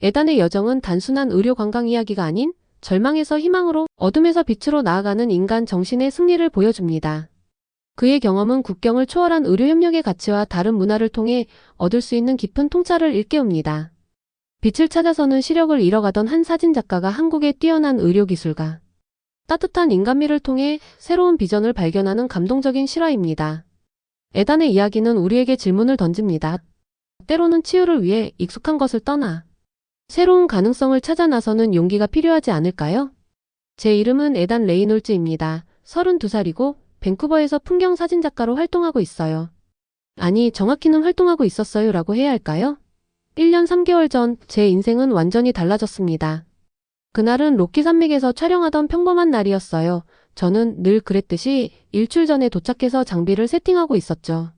에단의 여정은 단순한 의료 관광 이야기가 아닌 절망에서 희망으로, 어둠에서 빛으로 나아가는 인간 정신의 승리를 보여줍니다. 그의 경험은 국경을 초월한 의료 협력의 가치와 다른 문화를 통해 얻을 수 있는 깊은 통찰을 일깨웁니다. 빛을 찾아서는 시력을 잃어가던 한 사진작가가 한국의 뛰어난 의료기술가, 따뜻한 인간미를 통해 새로운 비전을 발견하는 감동적인 실화입니다. 에단의 이야기는 우리에게 질문을 던집니다. 때로는 치유를 위해 익숙한 것을 떠나 새로운 가능성을 찾아 나서는 용기가 필요하지 않을까요? 제 이름은 에단 레이놀즈입니다. 32살이고 밴쿠버에서 풍경 사진작가로 활동하고 있어요. 아니, 정확히는 활동하고 있었어요 라고 해야 할까요? 1년 3개월 전 제 인생은 완전히 달라졌습니다. 그날은 로키 산맥에서 촬영하던 평범한 날이었어요. 저는 늘 그랬듯이 일주일 전에 도착해서 장비를 세팅하고 있었죠.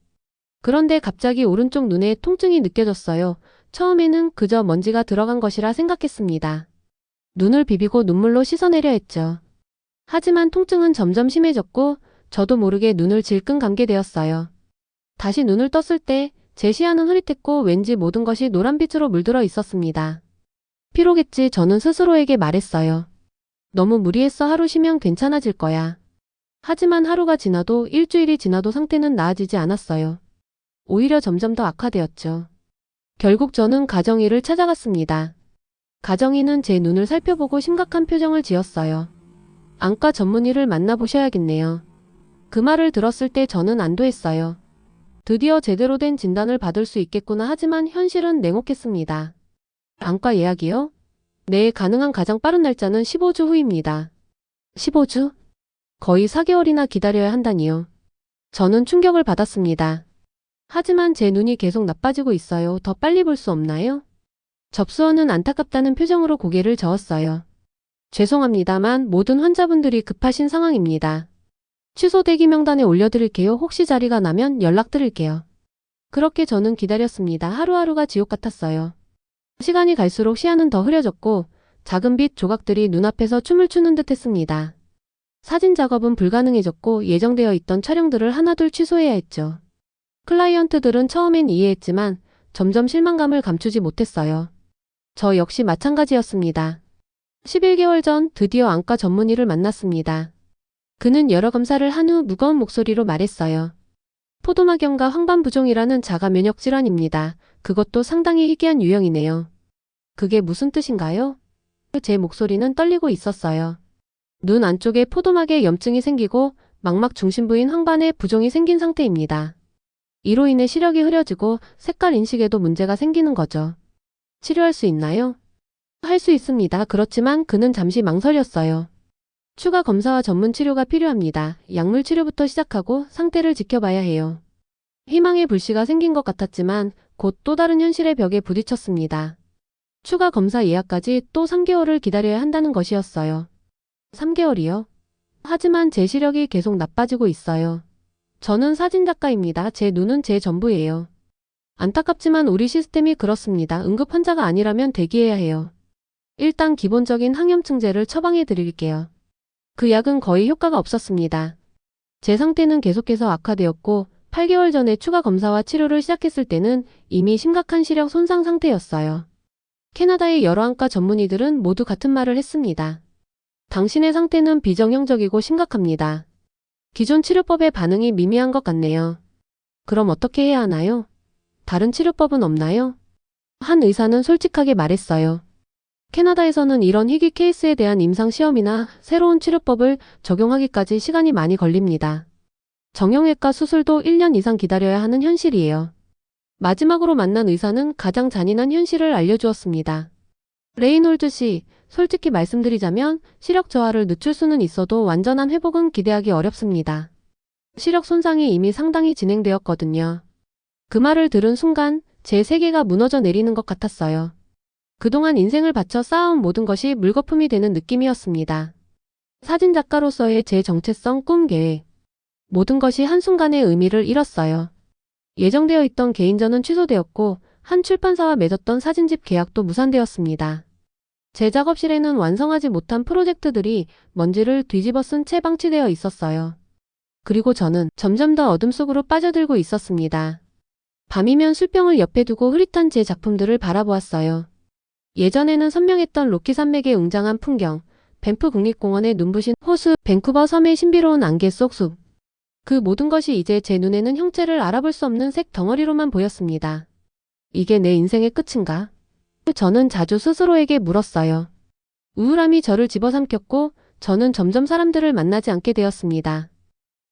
그런데 갑자기 오른쪽 눈에 통증이 느껴졌어요. 처음에는 그저 먼지가 들어간 것이라 생각했습니다. 눈을 비비고 눈물로 씻어내려 했죠. 하지만 통증은 점점 심해졌고 저도 모르게 눈을 질끈 감게 되었어요. 다시 눈을 떴을 때 제 시야는 흐릿했고 왠지 모든 것이 노란빛으로 물들어 있었습니다. 피로겠지, 저는 스스로에게 말했어요. 너무 무리했어. 하루 쉬면 괜찮아질 거야. 하지만 하루가 지나도 일주일이 지나도 상태는 나아지지 않았어요. 오히려 점점 더 악화되었죠. 결국 저는 가정의를 찾아갔습니다. 가정의는 제 눈을 살펴보고 심각한 표정을 지었어요. 안과 전문의를 만나보셔야겠네요. 그 말을 들었을 때 저는 안도했어요. 드디어 제대로 된 진단을 받을 수 있겠구나. 하지만 현실은 냉혹했습니다. 안과 예약이요? 네, 가능한 가장 빠른 날짜는 15주 후입니다. 15주? 거의 4개월이나 기다려야 한다니요. 저는 충격을 받았습니다. 하지만 제 눈이 계속 나빠지고 있어요. 더 빨리 볼 수 없나요? 접수원은 안타깝다는 표정으로 고개를 저었어요. 죄송합니다만 모든 환자분들이 급하신 상황입니다. 취소 대기 명단에 올려드릴게요. 혹시 자리가 나면 연락드릴게요. 그렇게 저는 기다렸습니다. 하루하루가 지옥 같았어요. 시간이 갈수록 시야는 더 흐려졌고 작은 빛 조각들이 눈앞에서 춤을 추는 듯 했습니다. 사진 작업은 불가능해졌고 예정되어 있던 촬영들을 하나둘 취소해야 했죠. 클라이언트들은 처음엔 이해했지만 점점 실망감을 감추지 못했어요. 저 역시 마찬가지였습니다. 11개월 전 드디어 안과 전문의를 만났습니다. 그는 여러 검사를 한 후 무거운 목소리로 말했어요. 포도막염과 황반부종이라는 자가 면역 질환입니다. 그것도 상당히 희귀한 유형이네요. 그게 무슨 뜻인가요? 제 목소리는 떨리고 있었어요. 눈 안쪽에 포도막에 염증이 생기고 망막 중심부인 황반에 부종이 생긴 상태입니다. 이로 인해 시력이 흐려지고 색깔 인식에도 문제가 생기는 거죠. 치료할 수 있나요? 할 수 있습니다. 그렇지만 그는 잠시 망설였어요. 추가 검사와 전문 치료가 필요합니다. 약물 치료부터 시작하고 상태를 지켜봐야 해요. 희망의 불씨가 생긴 것 같았지만 곧 또 다른 현실의 벽에 부딪혔습니다. 추가 검사 예약까지 또 3개월을 기다려야 한다는 것이었어요. 3개월이요? 하지만 제 시력이 계속 나빠지고 있어요. 저는 사진작가입니다. 제 눈은 제 전부예요. 안타깝지만 우리 시스템이 그렇습니다. 응급 환자가 아니라면 대기해야 해요. 일단 기본적인 항염증제를 처방해 드릴게요. 그 약은 거의 효과가 없었습니다. 제 상태는 계속해서 악화되었고 8개월 전에 추가 검사와 치료를 시작했을 때는 이미 심각한 시력 손상 상태였어요. 캐나다의 여러 안과 전문의들은 모두 같은 말을 했습니다. 당신의 상태는 비정형적이고 심각합니다. 기존 치료법의 반응이 미미한 것 같네요. 그럼 어떻게 해야 하나요? 다른 치료법은 없나요? 한 의사는 솔직하게 말했어요. 캐나다에서는 이런 희귀 케이스에 대한 임상시험이나 새로운 치료법을 적용하기까지 시간이 많이 걸립니다. 정형외과 수술도 1년 이상 기다려야 하는 현실이에요. 마지막으로 만난 의사는 가장 잔인한 현실을 알려주었습니다. 레이놀즈 씨, 솔직히 말씀드리자면 시력 저하를 늦출 수는 있어도 완전한 회복은 기대하기 어렵습니다. 시력 손상이 이미 상당히 진행되었거든요. 그 말을 들은 순간 제 세계가 무너져 내리는 것 같았어요. 그동안 인생을 바쳐 쌓아온 모든 것이 물거품이 되는 느낌이었습니다. 사진작가로서의 제 정체성, 꿈, 계획. 모든 것이 한순간에 의미를 잃었어요. 예정되어 있던 개인전은 취소되었고 한 출판사와 맺었던 사진집 계약도 무산되었습니다. 제 작업실에는 완성하지 못한 프로젝트들이 먼지를 뒤집어 쓴 채 방치되어 있었어요. 그리고 저는 점점 더 어둠 속으로 빠져들고 있었습니다. 밤이면 술병을 옆에 두고 흐릿한 제 작품들을 바라보았어요. 예전에는 선명했던 로키 산맥의 웅장한 풍경, 밴프 국립공원의 눈부신 호수, 밴쿠버 섬의 신비로운 안개 속 숲. 그 모든 것이 이제 제 눈에는 형체를 알아볼 수 없는 색 덩어리로만 보였습니다. 이게 내 인생의 끝인가? 저는 자주 스스로에게 물었어요. 우울함이 저를 집어삼켰고 저는 점점 사람들을 만나지 않게 되었습니다.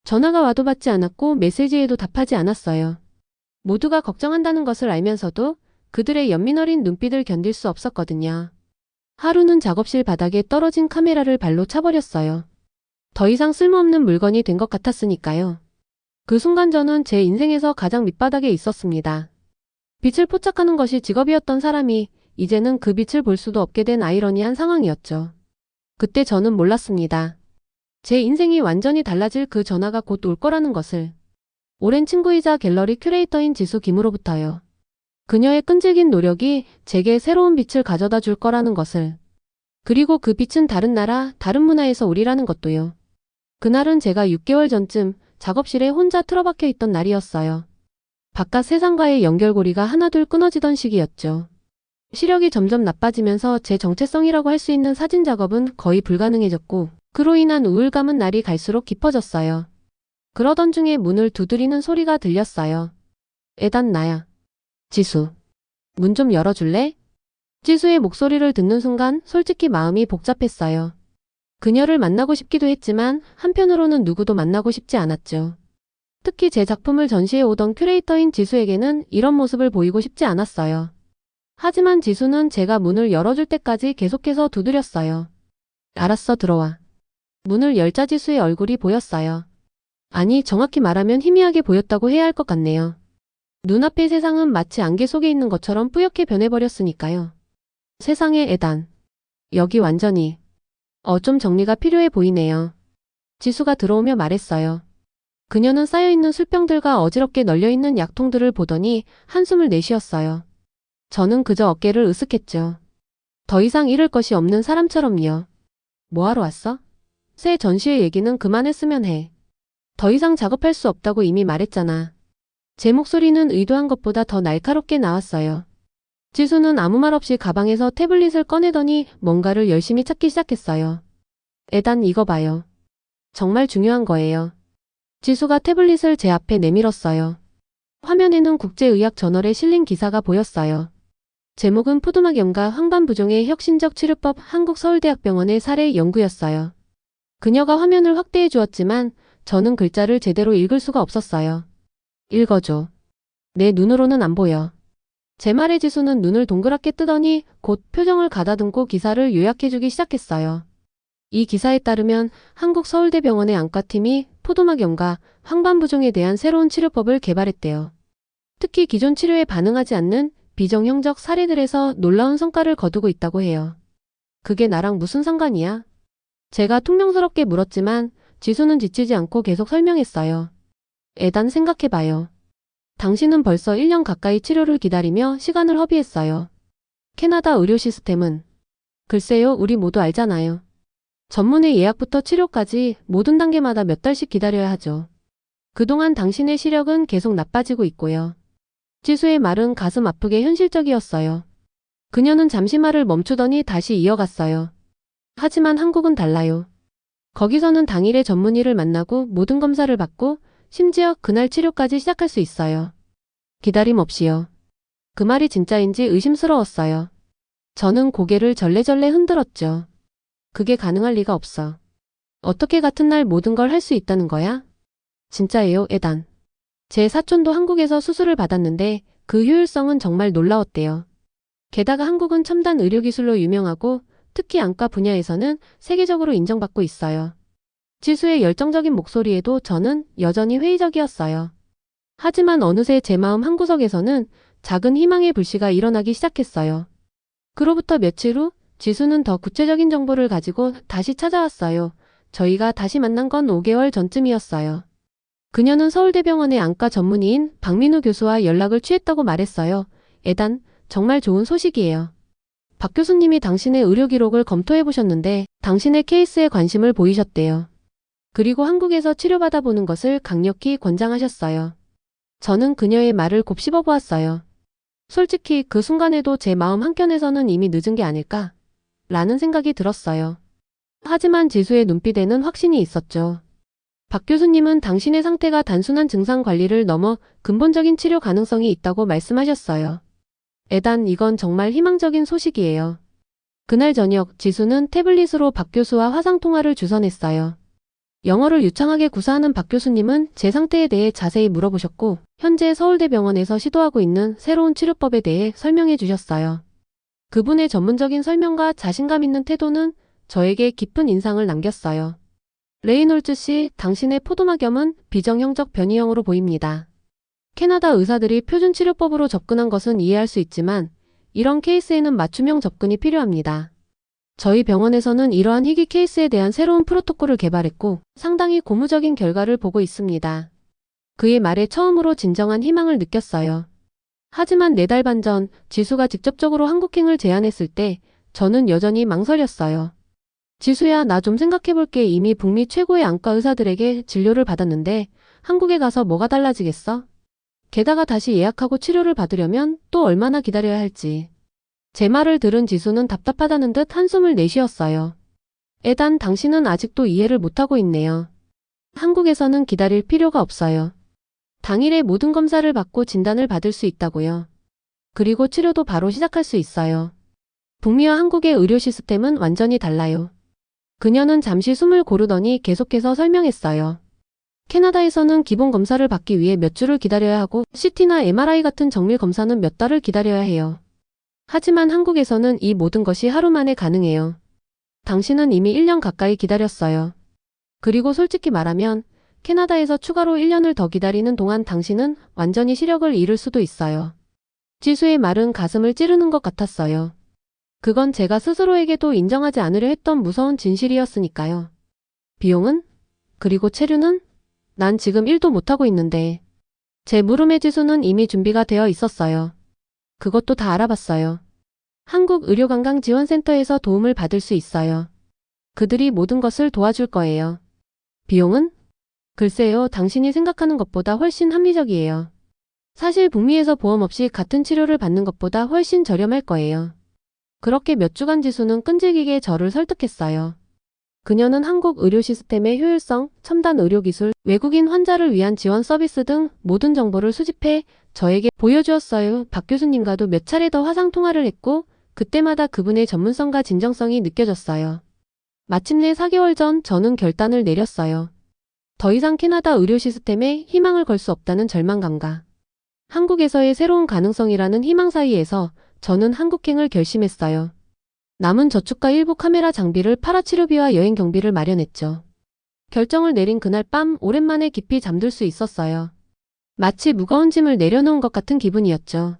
전화가 와도 받지 않았고 메시지에도 답하지 않았어요. 모두가 걱정한다는 것을 알면서도 그들의 연민 어린 눈빛을 견딜 수 없었거든요. 하루는 작업실 바닥에 떨어진 카메라를 발로 차버렸어요. 더 이상 쓸모없는 물건이 된 것 같았으니까요. 그 순간 저는 제 인생에서 가장 밑바닥에 있었습니다. 빛을 포착하는 것이 직업이었던 사람이 이제는 그 빛을 볼 수도 없게 된 아이러니한 상황이었죠. 그때 저는 몰랐습니다. 제 인생이 완전히 달라질 그 전화가 곧 올 거라는 것을. 오랜 친구이자 갤러리 큐레이터인 지수 김으로부터요. 그녀의 끈질긴 노력이 제게 새로운 빛을 가져다 줄 거라는 것을. 그리고 그 빛은 다른 나라, 다른 문화에서 오리라는 것도요. 그날은 제가 6개월 전쯤 작업실에 혼자 틀어박혀 있던 날이었어요. 바깥 세상과의 연결고리가 하나둘 끊어지던 시기였죠. 시력이 점점 나빠지면서 제 정체성이라고 할 수 있는 사진 작업은 거의 불가능해졌고 그로 인한 우울감은 날이 갈수록 깊어졌어요. 그러던 중에 문을 두드리는 소리가 들렸어요. 에단 나야. 지수. 문 좀 열어줄래? 지수의 목소리를 듣는 순간 솔직히 마음이 복잡했어요. 그녀를 만나고 싶기도 했지만 한편으로는 누구도 만나고 싶지 않았죠. 특히 제 작품을 전시해 오던 큐레이터인 지수에게는 이런 모습을 보이고 싶지 않았어요. 하지만 지수는 제가 문을 열어줄 때까지 계속해서 두드렸어요. 알았어, 들어와. 문을 열자 지수의 얼굴이 보였어요. 아니, 정확히 말하면 희미하게 보였다고 해야 할 것 같네요. 눈앞의 세상은 마치 안개 속에 있는 것처럼 뿌옇게 변해버렸으니까요. 세상에 에단. 여기 완전히. 좀 정리가 필요해 보이네요. 지수가 들어오며 말했어요. 그녀는 쌓여있는 술병들과 어지럽게 널려있는 약통들을 보더니 한숨을 내쉬었어요. 저는 그저 어깨를 으쓱했죠. 더 이상 잃을 것이 없는 사람처럼요. 뭐하러 왔어? 새 전시회 얘기는 그만했으면 해. 더 이상 작업할 수 없다고 이미 말했잖아. 제 목소리는 의도한 것보다 더 날카롭게 나왔어요. 지수는 아무 말 없이 가방에서 태블릿을 꺼내더니 뭔가를 열심히 찾기 시작했어요. 에단 이거 봐요. 정말 중요한 거예요. 지수가 태블릿을 제 앞에 내밀었어요. 화면에는 국제의학 저널에 실린 기사가 보였어요. 제목은 푸드막 연가 황반부종의 혁신적 치료법 한국서울대학병원의 사례 연구였어요. 그녀가 화면을 확대해 주었지만 저는 글자를 제대로 읽을 수가 없었어요. 읽어줘. 내 눈으로는 안 보여. 제 말에 지수는 눈을 동그랗게 뜨더니 곧 표정을 가다듬고 기사를 요약해주기 시작했어요. 이 기사에 따르면 한국서울대병원의 안과팀이 포도막 연가, 황반부종에 대한 새로운 치료법을 개발했대요. 특히 기존 치료에 반응하지 않는 비정형적 사례들에서 놀라운 성과를 거두고 있다고 해요. 그게 나랑 무슨 상관이야? 제가 퉁명스럽게 물었지만 지수는 지치지 않고 계속 설명했어요. 에단 생각해봐요. 당신은 벌써 1년 가까이 치료를 기다리며 시간을 허비했어요. 캐나다 의료 시스템은 글쎄요, 우리 모두 알잖아요. 전문의 예약부터 치료까지 모든 단계마다 몇 달씩 기다려야 하죠. 그동안 당신의 시력은 계속 나빠지고 있고요. 지수의 말은 가슴 아프게 현실적이었어요. 그녀는 잠시 말을 멈추더니 다시 이어갔어요. 하지만 한국은 달라요. 거기서는 당일에 전문의를 만나고 모든 검사를 받고 심지어 그날 치료까지 시작할 수 있어요. 기다림 없이요. 그 말이 진짜인지 의심스러웠어요. 저는 고개를 절레절레 흔들었죠. 그게 가능할 리가 없어. 어떻게 같은 날 모든 걸 할 수 있다는 거야? 진짜예요, 에단. 제 사촌도 한국에서 수술을 받았는데 그 효율성은 정말 놀라웠대요. 게다가 한국은 첨단 의료기술로 유명하고 특히 안과 분야에서는 세계적으로 인정받고 있어요. 지수의 열정적인 목소리에도 저는 여전히 회의적이었어요. 하지만 어느새 제 마음 한구석에서는 작은 희망의 불씨가 일어나기 시작했어요. 그로부터 며칠 후 지수는 더 구체적인 정보를 가지고 다시 찾아왔어요. 저희가 다시 만난 건 5개월 전쯤이었어요. 그녀는 서울대병원의 안과 전문의인 박민우 교수와 연락을 취했다고 말했어요. 에단, 정말 좋은 소식이에요. 박 교수님이 당신의 의료 기록을 검토해 보셨는데 당신의 케이스에 관심을 보이셨대요. 그리고 한국에서 치료받아 보는 것을 강력히 권장하셨어요. 저는 그녀의 말을 곱씹어 보았어요. 솔직히 그 순간에도 제 마음 한켠에서는 이미 늦은 게 아닐까? 라는 생각이 들었어요. 하지만 지수의 눈빛에는 확신이 있었죠. 박 교수님은 당신의 상태가 단순한 증상 관리를 넘어 근본적인 치료 가능성이 있다고 말씀하셨어요. 에단, 이건 정말 희망적인 소식이에요. 그날 저녁 지수는 태블릿으로 박 교수와 화상통화를 주선했어요. 영어를 유창하게 구사하는 박 교수님은 제 상태에 대해 자세히 물어보셨고 현재 서울대병원에서 시도하고 있는 새로운 치료법에 대해 설명해 주셨어요. 그분의 전문적인 설명과 자신감 있는 태도는 저에게 깊은 인상을 남겼어요. 레이놀즈 씨, 당신의 포도막염은 비정형적 변이형으로 보입니다. 캐나다 의사들이 표준 치료법으로 접근한 것은 이해할 수 있지만 이런 케이스에는 맞춤형 접근이 필요합니다. 저희 병원에서는 이러한 희귀 케이스에 대한 새로운 프로토콜을 개발했고 상당히 고무적인 결과를 보고 있습니다. 그의 말에 처음으로 진정한 희망을 느꼈어요. 하지만 4달 반 전 지수가 직접적으로 한국행을 제안했을 때 저는 여전히 망설였어요. 지수야, 나 좀 생각해볼게. 이미 북미 최고의 안과 의사들에게 진료를 받았는데 한국에 가서 뭐가 달라지겠어? 게다가 다시 예약하고 치료를 받으려면 또 얼마나 기다려야 할지. 제 말을 들은 지수는 답답하다는 듯 한숨을 내쉬었어요. 에단, 당신은 아직도 이해를 못하고 있네요. 한국에서는 기다릴 필요가 없어요. 당일에 모든 검사를 받고 진단을 받을 수 있다고요. 그리고 치료도 바로 시작할 수 있어요. 북미와 한국의 의료 시스템은 완전히 달라요. 그녀는 잠시 숨을 고르더니 계속해서 설명했어요. 캐나다에서는 기본 검사를 받기 위해 몇 주를 기다려야 하고 CT나 MRI 같은 정밀 검사는 몇 달을 기다려야 해요. 하지만 한국에서는 이 모든 것이 하루 만에 가능해요. 당신은 이미 1년 가까이 기다렸어요. 그리고 솔직히 말하면 캐나다에서 추가로 1년을 더 기다리는 동안 당신은 완전히 시력을 잃을 수도 있어요. 지수의 말은 가슴을 찌르는 것 같았어요. 그건 제가 스스로에게도 인정하지 않으려 했던 무서운 진실이었으니까요. 비용은? 그리고 체류는? 난 지금 1도 못하고 있는데. 제 물음의 지수는 이미 준비가 되어 있었어요. 그것도 다 알아봤어요. 한국의료관광지원센터에서 도움을 받을 수 있어요. 그들이 모든 것을 도와줄 거예요. 비용은? 글쎄요, 당신이 생각하는 것보다 훨씬 합리적이에요. 사실 북미에서 보험 없이 같은 치료를 받는 것보다 훨씬 저렴할 거예요. 그렇게 몇 주간 지수는 끈질기게 저를 설득했어요. 그녀는 한국 의료 시스템의 효율성, 첨단 의료기술, 외국인 환자를 위한 지원 서비스 등 모든 정보를 수집해 저에게 보여주었어요. 박 교수님과도 몇 차례 더 화상통화를 했고 그때마다 그분의 전문성과 진정성이 느껴졌어요. 마침내 4개월 전 저는 결단을 내렸어요. 더 이상 캐나다 의료 시스템에 희망을 걸 수 없다는 절망감과 한국에서의 새로운 가능성이라는 희망 사이에서 저는 한국행을 결심했어요. 남은 저축과 일부 카메라 장비를 팔아 치료비와 여행 경비를 마련했죠. 결정을 내린 그날 밤 오랜만에 깊이 잠들 수 있었어요. 마치 무거운 짐을 내려놓은 것 같은 기분이었죠.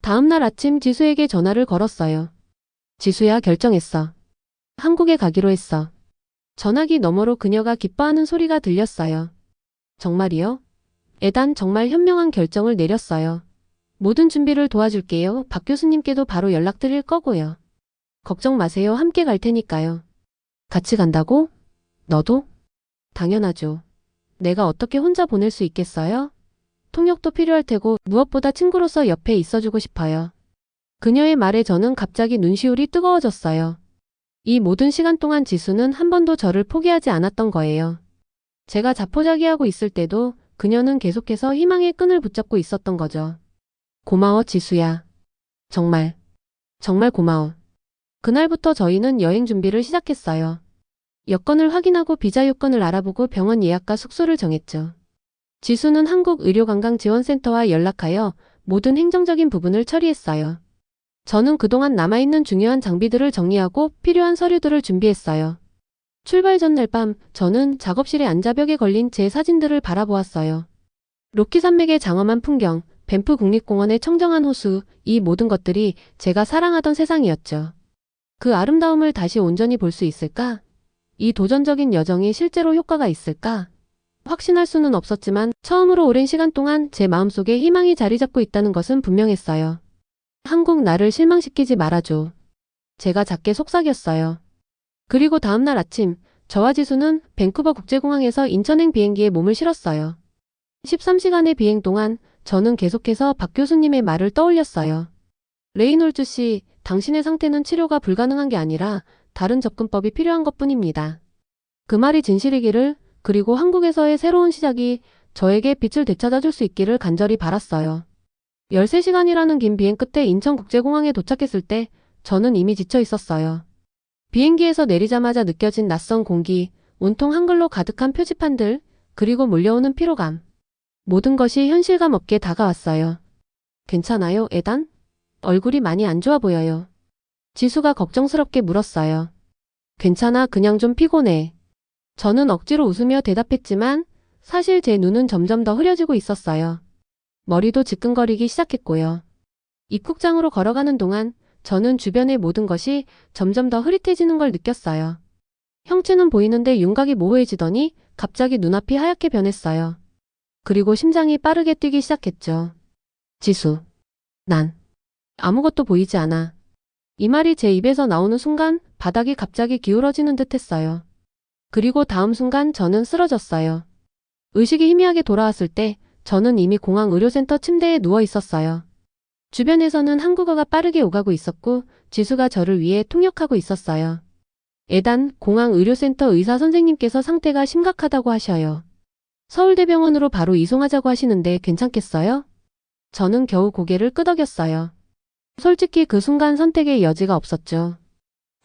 다음 날 아침 지수에게 전화를 걸었어요. 지수야, 결정했어. 한국에 가기로 했어. 전화기 너머로 그녀가 기뻐하는 소리가 들렸어요. 정말이요? 에단, 정말 현명한 결정을 내렸어요. 모든 준비를 도와줄게요. 박 교수님께도 바로 연락드릴 거고요. 걱정 마세요. 함께 갈 테니까요. 같이 간다고? 너도? 당연하죠. 내가 어떻게 혼자 보낼 수 있겠어요? 통역도 필요할 테고 무엇보다 친구로서 옆에 있어주고 싶어요. 그녀의 말에 저는 갑자기 눈시울이 뜨거워졌어요. 이 모든 시간 동안 지수는 한 번도 저를 포기하지 않았던 거예요. 제가 자포자기하고 있을 때도 그녀는 계속해서 희망의 끈을 붙잡고 있었던 거죠. 고마워, 지수야. 정말 고마워. 그날부터 저희는 여행 준비를 시작했어요. 여권을 확인하고 비자 요건을 알아보고 병원 예약과 숙소를 정했죠. 지수는 한국의료관광지원센터와 연락하여 모든 행정적인 부분을 처리했어요. 저는 그동안 남아있는 중요한 장비들을 정리하고 필요한 서류들을 준비했어요. 출발 전날 밤 저는 작업실에 앉아 벽에 걸린 제 사진들을 바라보았어요. 로키 산맥의 장엄한 풍경, 밴프 국립공원의 청정한 호수, 이 모든 것들이 제가 사랑하던 세상이었죠. 그 아름다움을 다시 온전히 볼 수 있을까? 이 도전적인 여정이 실제로 효과가 있을까? 확신할 수는 없었지만 처음으로 오랜 시간 동안 제 마음속에 희망이 자리 잡고 있다는 것은 분명했어요. 한국, 나를 실망시키지 말아줘. 제가 작게 속삭였어요. 그리고 다음날 아침 저와 지수는 밴쿠버 국제공항에서 인천행 비행기에 몸을 실었어요. 13시간의 비행 동안 저는 계속해서 박 교수님의 말을 떠올렸어요. 레이놀즈 씨, 당신의 상태는 치료가 불가능한 게 아니라 다른 접근법이 필요한 것뿐입니다. 그 말이 진실이기를, 그리고 한국에서의 새로운 시작이 저에게 빛을 되찾아줄 수 있기를 간절히 바랐어요. 13시간이라는 긴 비행 끝에 인천국제공항에 도착했을 때 저는 이미 지쳐 있었어요. 비행기에서 내리자마자 느껴진 낯선 공기, 온통 한글로 가득한 표지판들, 그리고 몰려오는 피로감. 모든 것이 현실감 없게 다가왔어요. 괜찮아요, 에단? 얼굴이 많이 안 좋아 보여요. 지수가 걱정스럽게 물었어요. 괜찮아, 그냥 좀 피곤해. 저는 억지로 웃으며 대답했지만 사실 제 눈은 점점 더 흐려지고 있었어요. 머리도 지끈거리기 시작했고요. 입국장으로 걸어가는 동안 저는 주변의 모든 것이 점점 더 흐릿해지는 걸 느꼈어요. 형체는 보이는데 윤곽이 모호해지더니 갑자기 눈앞이 하얗게 변했어요. 그리고 심장이 빠르게 뛰기 시작했죠. 지수. 난 아무것도 보이지 않아. 이 말이 제 입에서 나오는 순간 바닥이 갑자기 기울어지는 듯 했어요. 그리고 다음 순간 저는 쓰러졌어요. 의식이 희미하게 돌아왔을 때 저는 이미 공항 의료센터 침대에 누워 있었어요. 주변에서는 한국어가 빠르게 오가고 있었고 지수가 저를 위해 통역하고 있었어요. 에단, 공항 의료센터 의사 선생님께서 상태가 심각하다고 하셔요. 서울대병원으로 바로 이송하자고 하시는데 괜찮겠어요? 저는 겨우 고개를 끄덕였어요. 솔직히 그 순간 선택의 여지가 없었죠.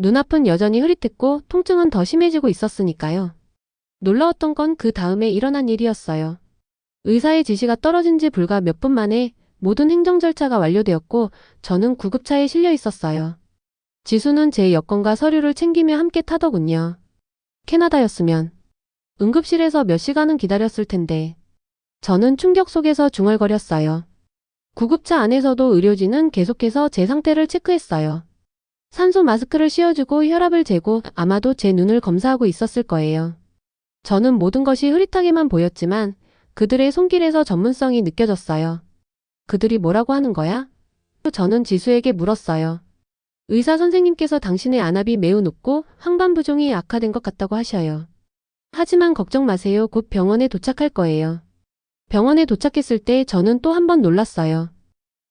눈앞은 여전히 흐릿했고 통증은 더 심해지고 있었으니까요. 놀라웠던 건 그 다음에 일어난 일이었어요. 의사의 지시가 떨어진 지 불과 몇 분 만에 모든 행정 절차가 완료되었고 저는 구급차에 실려 있었어요. 지수는 제 여권과 서류를 챙기며 함께 타더군요. 캐나다였으면 응급실에서 몇 시간은 기다렸을 텐데 저는 충격 속에서 중얼거렸어요. 구급차 안에서도 의료진은 계속해서 제 상태를 체크했어요. 산소 마스크를 씌워주고 혈압을 재고 아마도 제 눈을 검사하고 있었을 거예요. 저는 모든 것이 흐릿하게만 보였지만 그들의 손길에서 전문성이 느껴졌어요. 그들이 뭐라고 하는 거야? 저는 지수에게 물었어요. 의사 선생님께서 당신의 안압이 매우 높고 황반부종이 악화된 것 같다고 하셔요. 하지만 걱정 마세요. 곧 병원에 도착할 거예요. 병원에 도착했을 때 저는 또 한 번 놀랐어요.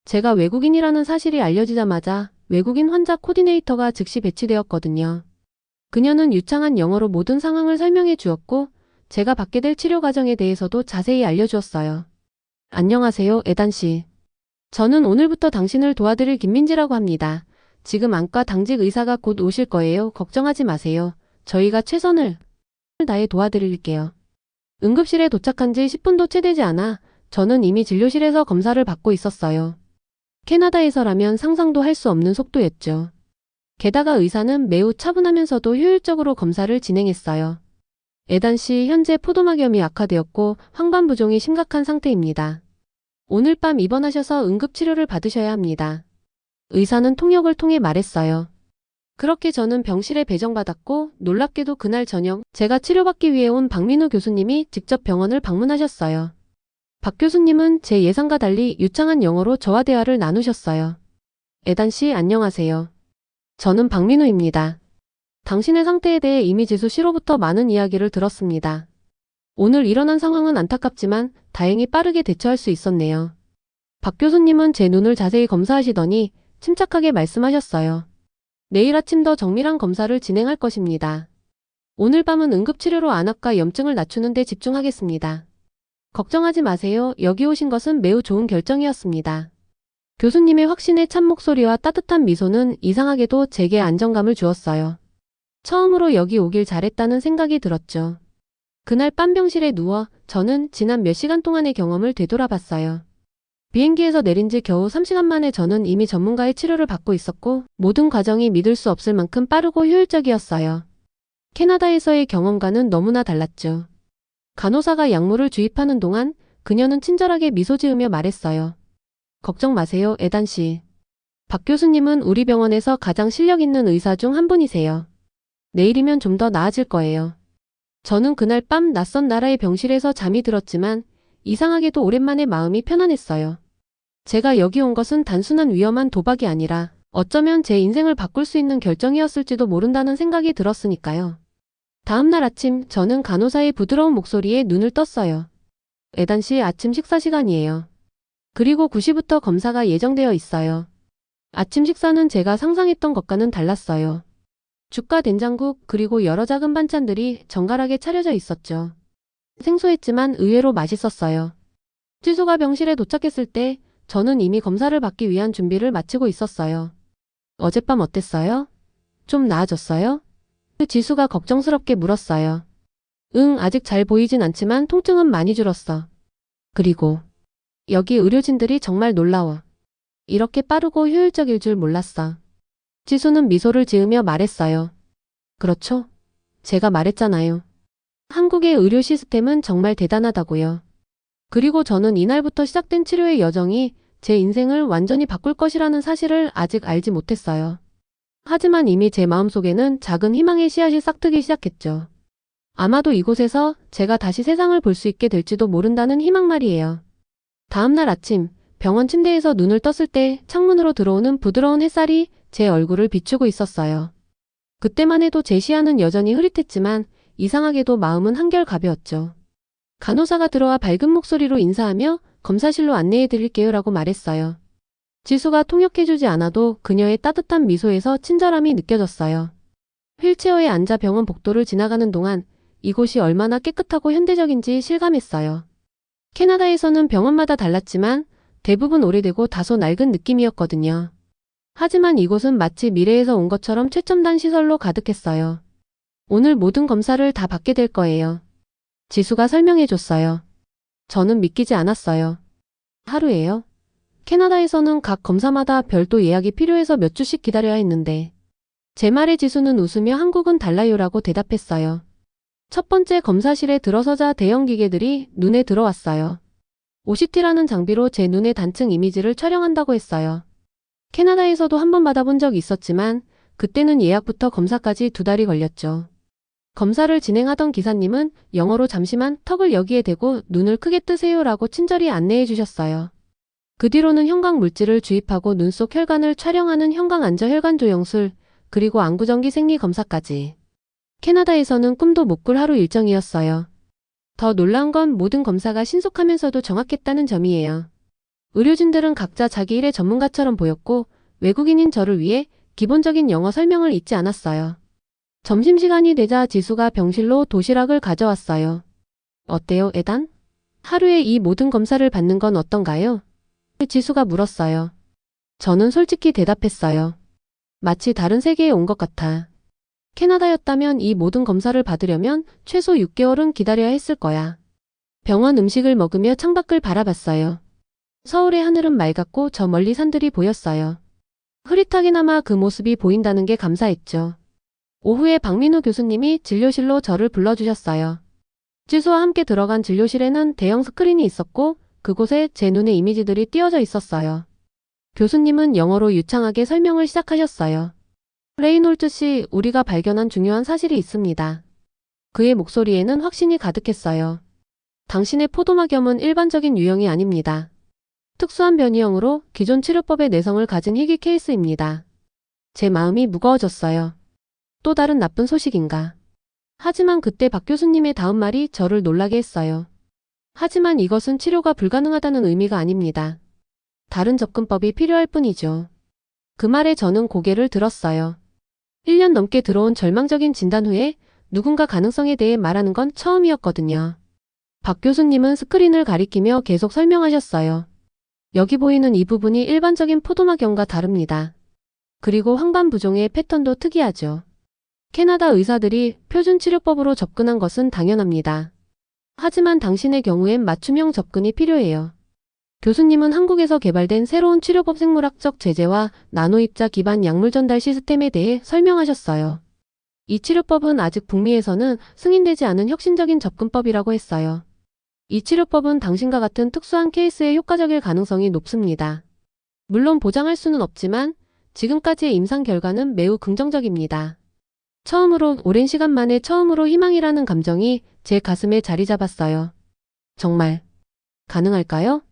제가 외국인이라는 사실이 알려지자마자 외국인 환자 코디네이터가 즉시 배치되었거든요. 그녀는 유창한 영어로 모든 상황을 설명해 주었고 제가 받게 될 치료 과정에 대해서도 자세히 알려주었어요. 안녕하세요, 에단 씨. 저는 오늘부터 당신을 도와드릴 김민지라고 합니다. 지금 안과 당직 의사가 곧 오실 거예요. 걱정하지 마세요. 저희가 최선을 다해 도와드릴게요. 응급실에 도착한 지 10분도 채 되지 않아 저는 이미 진료실에서 검사를 받고 있었어요. 캐나다에서라면 상상도 할 수 없는 속도였죠. 게다가 의사는 매우 차분하면서도 효율적으로 검사를 진행했어요. 에단 씨, 현재 포도막염이 악화되었고 황반부종이 심각한 상태입니다. 오늘 밤 입원하셔서 응급치료를 받으셔야 합니다. 의사는 통역을 통해 말했어요. 그렇게 저는 병실에 배정받았고 놀랍게도 그날 저녁 제가 치료받기 위해 온 박민우 교수님이 직접 병원을 방문하셨어요. 박 교수님은 제 예상과 달리 유창한 영어로 저와 대화를 나누셨어요. 에단 씨, 안녕하세요. 저는 박민우입니다. 당신의 상태에 대해 이미 지수 씨로부터 많은 이야기를 들었습니다. 오늘 일어난 상황은 안타깝지만 다행히 빠르게 대처할 수 있었네요. 박 교수님은 제 눈을 자세히 검사하시더니 침착하게 말씀하셨어요. 내일 아침 더 정밀한 검사를 진행할 것입니다. 오늘 밤은 응급치료로 안압과 염증을 낮추는 데 집중하겠습니다. 걱정하지 마세요. 여기 오신 것은 매우 좋은 결정이었습니다. 교수님의 확신에 찬 목소리와 따뜻한 미소는 이상하게도 제게 안정감을 주었어요. 처음으로 여기 오길 잘했다는 생각이 들었죠. 그날 밤 병실에 누워 저는 지난 몇 시간 동안의 경험을 되돌아봤어요. 비행기에서 내린 지 겨우 3시간 만에 저는 이미 전문가의 치료를 받고 있었고 모든 과정이 믿을 수 없을 만큼 빠르고 효율적이었어요. 캐나다에서의 경험과는 너무나 달랐죠. 간호사가 약물을 주입하는 동안 그녀는 친절하게 미소 지으며 말했어요. 걱정 마세요, 에단 씨. 박 교수님은 우리 병원에서 가장 실력 있는 의사 중 한 분이세요. 내일이면 좀 더 나아질 거예요. 저는 그날 밤 낯선 나라의 병실에서 잠이 들었지만 이상하게도 오랜만에 마음이 편안했어요. 제가 여기 온 것은 단순한 위험한 도박이 아니라 어쩌면 제 인생을 바꿀 수 있는 결정이었을지도 모른다는 생각이 들었으니까요. 다음 날 아침 저는 간호사의 부드러운 목소리에 눈을 떴어요. 에단 씨, 아침 식사 시간이에요. 그리고 9시부터 검사가 예정되어 있어요. 아침 식사는 제가 상상했던 것과는 달랐어요. 죽과 된장국 그리고 여러 작은 반찬들이 정갈하게 차려져 있었죠. 생소했지만 의외로 맛있었어요. 지수가 병실에 도착했을 때 저는 이미 검사를 받기 위한 준비를 마치고 있었어요. 어젯밤 어땠어요? 좀 나아졌어요? 지수가 걱정스럽게 물었어요. 응, 아직 잘 보이진 않지만 통증은 많이 줄었어. 그리고 여기 의료진들이 정말 놀라워. 이렇게 빠르고 효율적일 줄 몰랐어. 지수는 미소를 지으며 말했어요. 그렇죠? 제가 말했잖아요. 한국의 의료 시스템은 정말 대단하다고요. 그리고 저는 이날부터 시작된 치료의 여정이 제 인생을 완전히 바꿀 것이라는 사실을 아직 알지 못했어요. 하지만 이미 제 마음속에는 작은 희망의 씨앗이 싹트기 시작했죠. 아마도 이곳에서 제가 다시 세상을 볼 수 있게 될지도 모른다는 희망 말이에요. 다음날 아침, 병원 침대에서 눈을 떴을 때 창문으로 들어오는 부드러운 햇살이 제 얼굴을 비추고 있었어요. 그때만 해도 제 시야는 여전히 흐릿했지만 이상하게도 마음은 한결 가벼웠죠. 간호사가 들어와 밝은 목소리로 인사하며 검사실로 안내해 드릴게요 라고 말했어요. 지수가 통역해주지 않아도 그녀의 따뜻한 미소에서 친절함이 느껴졌어요. 휠체어에 앉아 병원 복도를 지나가는 동안 이곳이 얼마나 깨끗하고 현대적인지 실감했어요. 캐나다에서는 병원마다 달랐지만 대부분 오래되고 다소 낡은 느낌이었거든요. 하지만 이곳은 마치 미래에서 온 것처럼 최첨단 시설로 가득했어요. 오늘 모든 검사를 다 받게 될 거예요. 지수가 설명해줬어요. 저는 믿기지 않았어요. 하루예요? 캐나다에서는 각 검사마다 별도 예약이 필요해서 몇 주씩 기다려야 했는데. 제 말에 지수는 웃으며 한국은 달라요라고 대답했어요. 첫 번째 검사실에 들어서자 대형 기계들이 눈에 들어왔어요. OCT라는 장비로 제 눈의 단층 이미지를 촬영한다고 했어요. 캐나다에서도 한 번 받아본 적이 있었지만 그때는 예약부터 검사까지 2달이 걸렸죠. 검사를 진행하던 기사님은 영어로 잠시만 턱을 여기에 대고 눈을 크게 뜨세요라고 친절히 안내해 주셨어요. 그 뒤로는 형광 물질을 주입하고 눈 속 혈관을 촬영하는 형광 안저 혈관 조영술, 그리고 안구전기 생리 검사까지. 캐나다에서는 꿈도 못 꿀 하루 일정이었어요. 더 놀라운 건 모든 검사가 신속하면서도 정확했다는 점이에요. 의료진들은 각자 자기 일의 전문가처럼 보였고 외국인인 저를 위해 기본적인 영어 설명을 잊지 않았어요. 점심시간이 되자 지수가 병실로 도시락을 가져왔어요. 어때요, 에단? 하루에 이 모든 검사를 받는 건 어떤가요? 지수가 물었어요. 저는 솔직히 대답했어요. 마치 다른 세계에 온 것 같아. 캐나다였다면 이 모든 검사를 받으려면 최소 6개월은 기다려야 했을 거야. 병원 음식을 먹으며 창밖을 바라봤어요. 서울의 하늘은 맑았고 저 멀리 산들이 보였어요. 흐릿하게나마 그 모습이 보인다는 게 감사했죠. 오후에 박민우 교수님이 진료실로 저를 불러주셨어요. 지수와 함께 들어간 진료실에는 대형 스크린이 있었고 그곳에 제 눈의 이미지들이 띄어져 있었어요. 교수님은 영어로 유창하게 설명을 시작하셨어요. 레이놀트 씨, 우리가 발견한 중요한 사실이 있습니다. 그의 목소리에는 확신이 가득했어요. 당신의 포도막염은 일반적인 유형이 아닙니다. 특수한 변이형으로 기존 치료법의 내성을 가진 희귀 케이스입니다. 제 마음이 무거워졌어요. 또 다른 나쁜 소식인가? 하지만 그때 박 교수님의 다음 말이 저를 놀라게 했어요. 하지만 이것은 치료가 불가능하다는 의미가 아닙니다. 다른 접근법이 필요할 뿐이죠. 그 말에 저는 고개를 들었어요. 1년 넘게 들어온 절망적인 진단 후에 누군가 가능성에 대해 말하는 건 처음이었거든요. 박 교수님은 스크린을 가리키며 계속 설명하셨어요. 여기 보이는 이 부분이 일반적인 포도막염과 다릅니다. 그리고 황반부종의 패턴도 특이하죠. 캐나다 의사들이 표준 치료법으로 접근한 것은 당연합니다. 하지만 당신의 경우엔 맞춤형 접근이 필요해요. 교수님은 한국에서 개발된 새로운 치료법 생물학적 제재와 나노입자 기반 약물 전달 시스템에 대해 설명하셨어요. 이 치료법은 아직 북미에서는 승인되지 않은 혁신적인 접근법이라고 했어요. 이 치료법은 당신과 같은 특수한 케이스에 효과적일 가능성이 높습니다. 물론 보장할 수는 없지만 지금까지의 임상 결과는 매우 긍정적입니다. 처음으로 오랜 시간 만에 처음으로 희망이라는 감정이 제 가슴에 자리 잡았어요. 정말 가능할까요?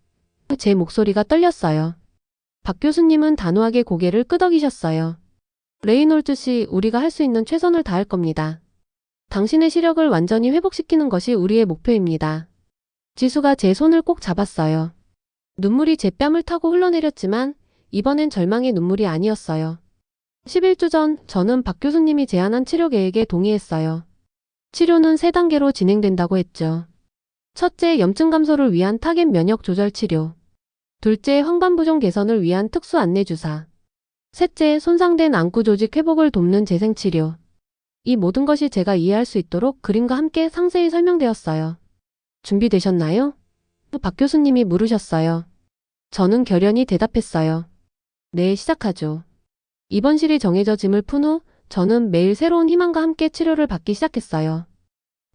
제 목소리가 떨렸어요. 박 교수님은 단호하게 고개를 끄덕이셨어요. 레이놀트 씨, 우리가 할 수 있는 최선을 다할 겁니다. 당신의 시력을 완전히 회복시키는 것이 우리의 목표입니다. 지수가 제 손을 꼭 잡았어요. 눈물이 제 뺨을 타고 흘러내렸지만 이번엔 절망의 눈물이 아니었어요. 11주 전 저는 박 교수님이 제안한 치료 계획에 동의했어요. 치료는 3단계로 진행된다고 했죠. 첫째, 염증 감소를 위한 타겟 면역 조절 치료. 둘째, 황반부종 개선을 위한 특수 안내 주사. 셋째, 손상된 안구 조직 회복을 돕는 재생 치료. 이 모든 것이 제가 이해할 수 있도록 그림과 함께 상세히 설명되었어요. 준비되셨나요? 박 교수님이 물으셨어요. 저는 결연히 대답했어요. 네, 시작하죠. 입원실이 정해져 짐을 푼 후 저는 매일 새로운 희망과 함께 치료를 받기 시작했어요.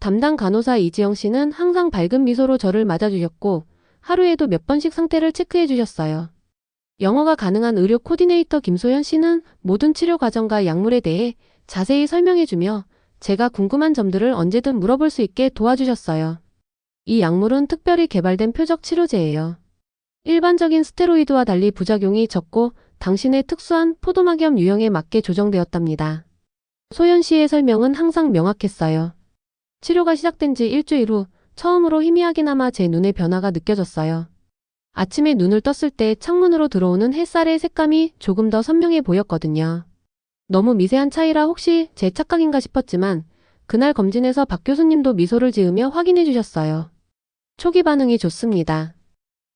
담당 간호사 이지영 씨는 항상 밝은 미소로 저를 맞아주셨고 하루에도 몇 번씩 상태를 체크해 주셨어요. 영어가 가능한 의료 코디네이터 김소연 씨는 모든 치료 과정과 약물에 대해 자세히 설명해주며 제가 궁금한 점들을 언제든 물어볼 수 있게 도와주셨어요. 이 약물은 특별히 개발된 표적 치료제예요. 일반적인 스테로이드와 달리 부작용이 적고 당신의 특수한 포도막염 유형에 맞게 조정되었답니다. 소연 씨의 설명은 항상 명확했어요. 치료가 시작된 지 일주일 후 처음으로 희미하게나마 제 눈에 변화가 느껴졌어요. 아침에 눈을 떴을 때 창문으로 들어오는 햇살의 색감이 조금 더 선명해 보였거든요. 너무 미세한 차이라 혹시 제 착각인가 싶었지만 그날 검진에서 박 교수님도 미소를 지으며 확인해 주셨어요. 초기 반응이 좋습니다.